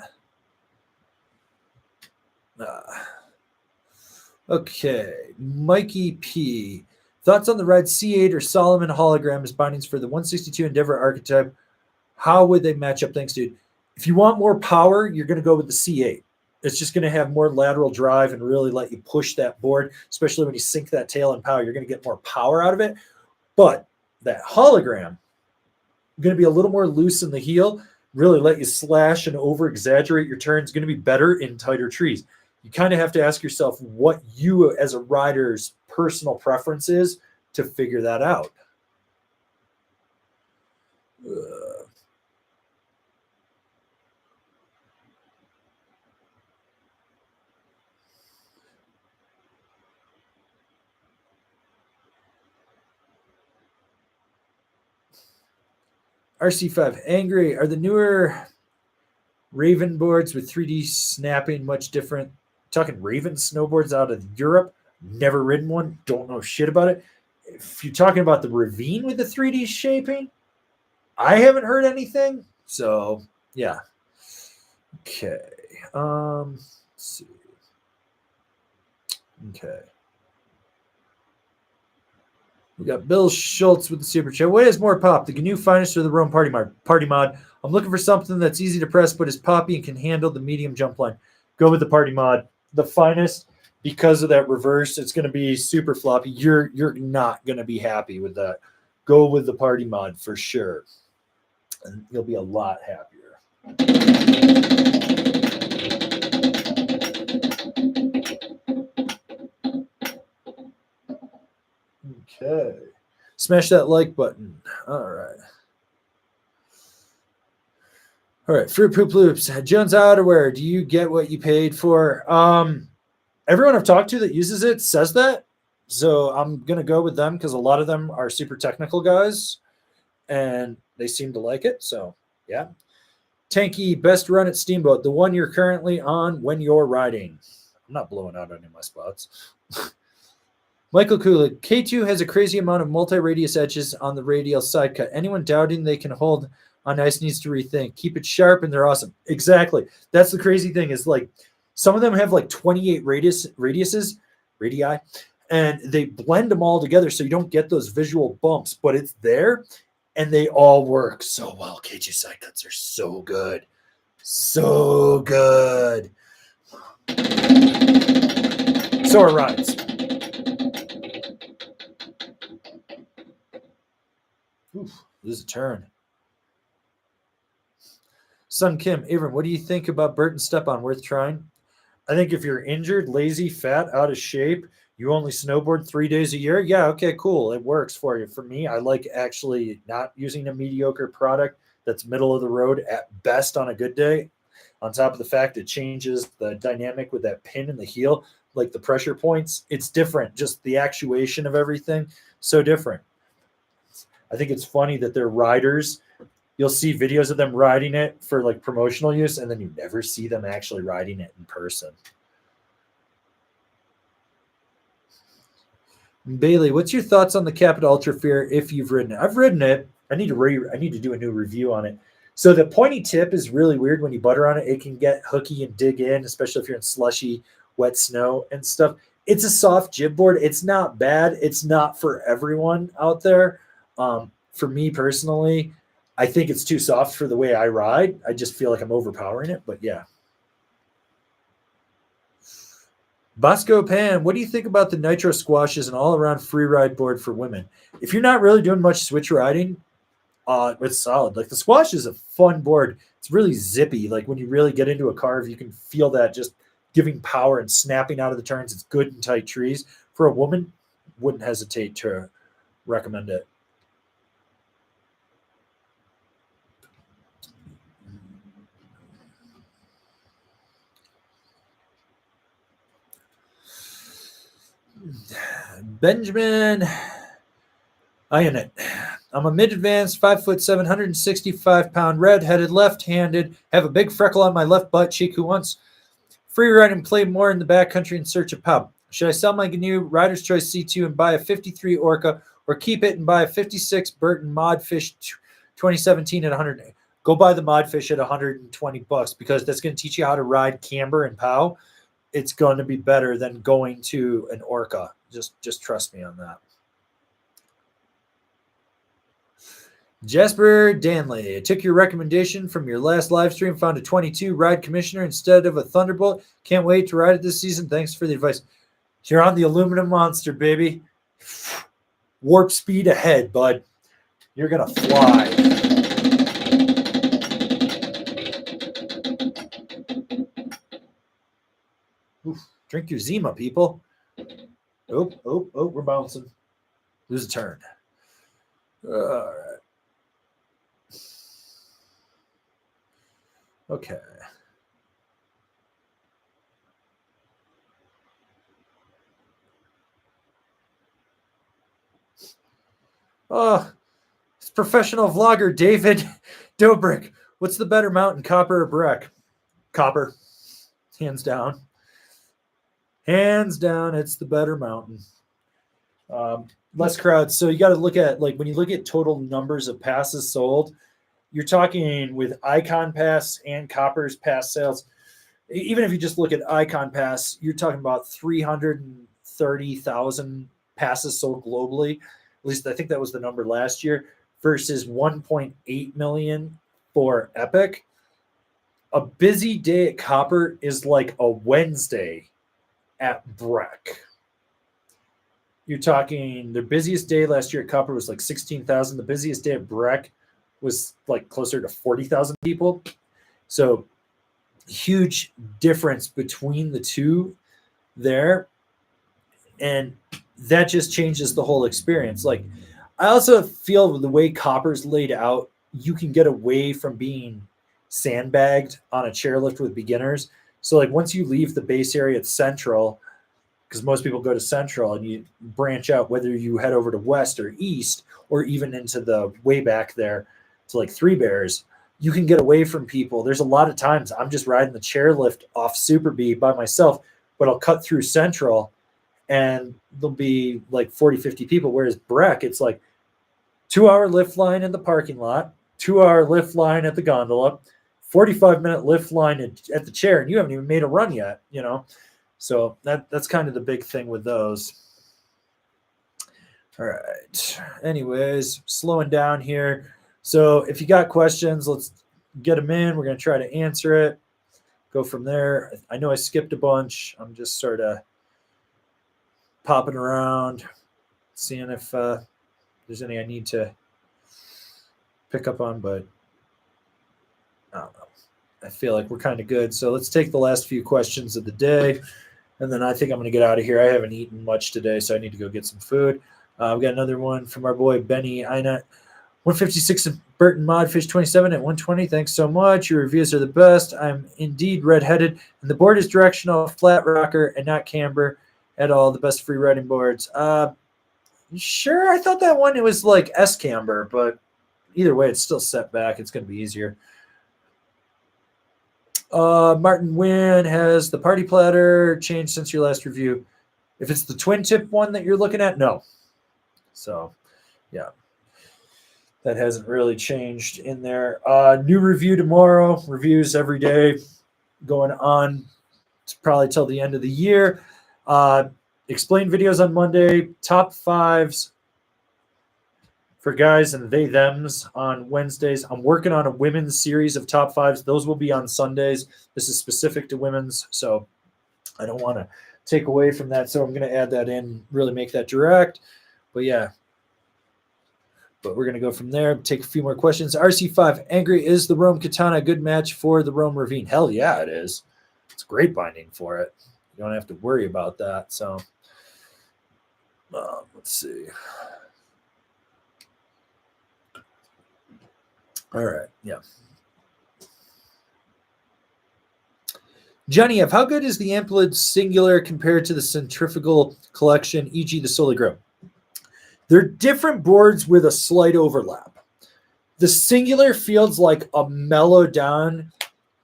Okay. Mikey P. Thoughts on the red C8 or Solomon hologram as bindings for the 162 Endeavor archetype? How would they match up? Thanks, dude. If you want more power, you're going to go with the C8. It's just going to have more lateral drive and really let you push that board, especially when you sink that tail in power. You're going to get more power out of it. But that hologram, going to be a little more loose in the heel, really let you slash and over-exaggerate your turns. Going to be better in tighter trees. You kind of have to ask yourself what you as a rider's personal preference is to figure that out. RC5, angry. Are the newer Raven boards with 3D snapping much different? Talking Raven snowboards out of Europe. Never ridden one. Don't know shit about it. If you're talking about the Ravine with the 3D shaping, I haven't heard anything. So, yeah. Okay. Let's see. Okay. We got Bill Schultz with the super chat. What is more pop, the GNU Finest or the Rome Party Mod? I'm looking for something that's easy to press but is poppy and can handle the medium jump line. Go with the Party Mod. The Finest, because of that reverse, it's going to be super floppy. You're not going to be happy with that. Go with the Party Mod for sure. And you'll be a lot happier. Okay. Smash that like button. All right. All right. Fruit Poop Loops. Jones Outerwear. Do you get what you paid for? Everyone I've talked to that uses it says that. So I'm going to go with them because a lot of them are super technical guys and they seem to like it. So, yeah. Tanky, best run at Steamboat. The one you're currently on when you're riding. I'm not blowing out any of my spots. Michael Kulik, K2 has a crazy amount of multi-radius edges on the radial side cut. Anyone doubting they can hold on ice needs to rethink. Keep it sharp and they're awesome. Exactly. That's the crazy thing is like some of them have like 28 radii, and they blend them all together so you don't get those visual bumps, but it's there and they all work so well. K2 side cuts are so good. So good. So are rides. Oof, lose a turn. Sun Kim, Avram, what do you think about Burton Step-On? Worth trying? I think if you're injured, lazy, fat, out of shape, you only snowboard 3 days a year, yeah, okay, cool. It works for you. For me, I like actually not using a mediocre product that's middle of the road at best on a good day. On top of the fact it changes the dynamic with that pin in the heel, like the pressure points. It's different, just the actuation of everything. so different. I think it's funny that they're riders. You'll see videos of them riding it for like promotional use, and then you never see them actually riding it in person. Bailey, what's your thoughts on the Capita Ultra Fear if you've ridden it? I've ridden it. I need to do a new review on it. So the pointy tip is really weird when you butter on it. It can get hooky and dig in, especially if you're in slushy, wet snow and stuff. It's a soft jib board. It's not bad. It's not for everyone out there. For me personally, I think it's too soft for the way I ride. I just feel like I'm overpowering it, but yeah. Bosco Pan, what do you think about the Nitro Squash as an all-around free ride board for women? If you're not really doing much switch riding, it's solid. Like the Squash is a fun board. It's really zippy. Like when you really get into a carve, you can feel that just giving power and snapping out of the turns. It's good in tight trees. For a woman, wouldn't hesitate to recommend it. Benjamin Ionit. I'm a mid-advanced, 5'7", 165-pound, red-headed, left-handed, have a big freckle on my left butt cheek who wants free ride and play more in the backcountry in search of pub. Should I sell my GNU Rider's Choice C2 and buy a 53 Orca, or keep it and buy a 56 Burton Modfish 2017 at 100? Go buy the Modfish at $120 because that's going to teach you how to ride camber and pow. It's going to be better than going to an Orca. Just trust me on that. Jasper Danley, I took your recommendation from your last live stream, found a 22 ride commissioner instead of a Thunderbolt. Can't wait to ride it this season. Thanks for the advice. You're on the aluminum monster, baby. Warp speed ahead, bud. You're going to fly. Oof. Drink your Zima, people. Oh, we're bouncing. Lose a turn. All right. Okay. Oh, it's professional vlogger David Dobrik. What's the better mountain, Copper or Breck? Copper. Hands down. Hands down, it's the better mountain. Less crowds. So you got to look at, like, when you look at total numbers of passes sold, you're talking with Icon Pass and Copper's pass sales. Even if you just look at Icon Pass, you're talking about 330,000 passes sold globally. At least I think that was the number last year, versus 1.8 million for Epic. A busy day at Copper is like a Wednesday at Breck. You're talking their busiest day last year at Copper was like 16,000. The busiest day at Breck was like closer to 40,000 people. So huge difference between the two there. And that just changes the whole experience. Like, I also feel the way Copper's laid out, you can get away from being sandbagged on a chairlift with beginners. So like once you leave the base area at Central, because most people go to Central and you branch out, whether you head over to West or East, or even into the way back there to like Three Bears, you can get away from people. There's a lot of times I'm just riding the chairlift off Super B by myself, but I'll cut through Central and there'll be like 40, 50 people. Whereas Breck, it's like 2-hour lift line in the parking lot, 2-hour lift line at the gondola, 45-minute lift line at the chair, and you haven't even made a run yet, you know? So that's kind of the big thing with those. All right. Anyways, slowing down here. So if you got questions, let's get them in. We're going to try to answer it. Go from there. I know I skipped a bunch. I'm just sort of popping around, seeing if there's any I need to pick up on, but I don't know. I feel like we're kind of good. So let's take the last few questions of the day, and then I think I'm going to get out of here. I haven't eaten much today, so I need to go get some food. We got another one from our boy Benny Ina. 156 Burton Modfish 27 at 120. Thanks so much. Your reviews are the best. I'm indeed redheaded, and the board is directional, flat rocker, and not camber at all. The best free riding boards. Sure, I thought that one it was like S camber, but either way, it's still set back. It's going to be easier. Martin Wynn has the party platter changed since your last review. If it's the twin tip one that you're looking at, no. So, yeah, that hasn't really changed in there. New review tomorrow. Reviews every day going on probably till the end of the year. Explain videos on Monday. Top fives for guys and they thems on Wednesdays. I'm working on a women's series of top fives. Those will be on Sundays. This is specific to women's, so I don't want to take away from that. So I'm going to add that in, really make that direct. But yeah, but we're going to go from there. Take a few more questions. RC5, Angry, is the Rome Katana a good match for the Rome Ravine? Hell yeah, it is. It's great binding for it. You don't have to worry about that. So let's see. All right. Yeah. Johnny F., how good is the Amplitude Singular compared to the Centrifugal Collection, e.g. the Soli Grow? They're different boards with a slight overlap. The Singular feels like a mellow down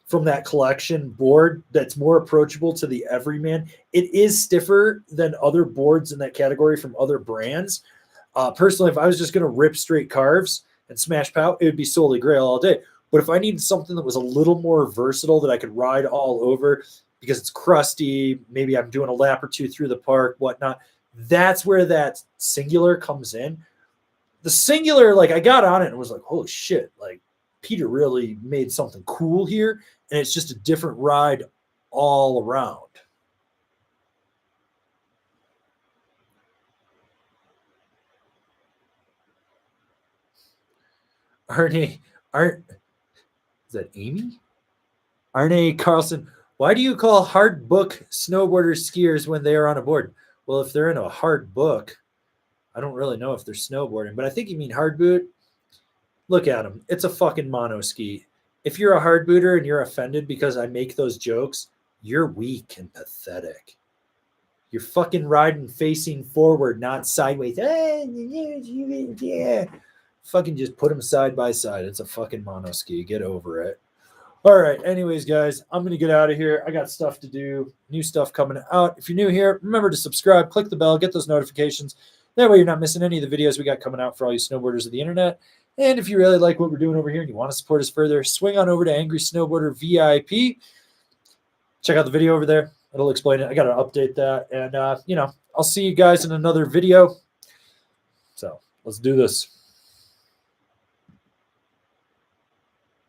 from that collection board that's more approachable to the everyman. It is stiffer than other boards in that category from other brands. Personally, if I was just going to rip straight carves and smash pout, it would be Soli Grail all day. But if I needed something that was a little more versatile that I could ride all over because it's crusty, maybe I'm doing a lap or two through the park, whatnot, that's where that Singular comes in. The Singular, like I got on it and was like, holy shit, like Peter really made something cool here. And it's just a different ride all around. Is that Amy? Arne Carlson, why do you call hard book snowboarders skiers when they are on a board? Well, if they're in a hard book, I don't really know if they're snowboarding, but I think you mean hard boot. Look at them. It's a fucking mono ski. If you're a hard booter and you're offended because I make those jokes, you're weak and pathetic. You're fucking riding facing forward, not sideways. Yeah. Fucking just put them side by side. It's a fucking mono ski. Get over it. All right. Anyways, guys, I'm going to get out of here. I got stuff to do, new stuff coming out. If you're new here, remember to subscribe, click the bell, get those notifications. That way you're not missing any of the videos we got coming out for all you snowboarders of the internet. And if you really like what we're doing over here and you want to support us further, swing on over to Angry Snowboarder VIP. Check out the video over there. It'll explain it. I got to update that. And, I'll see you guys in another video. So let's do this.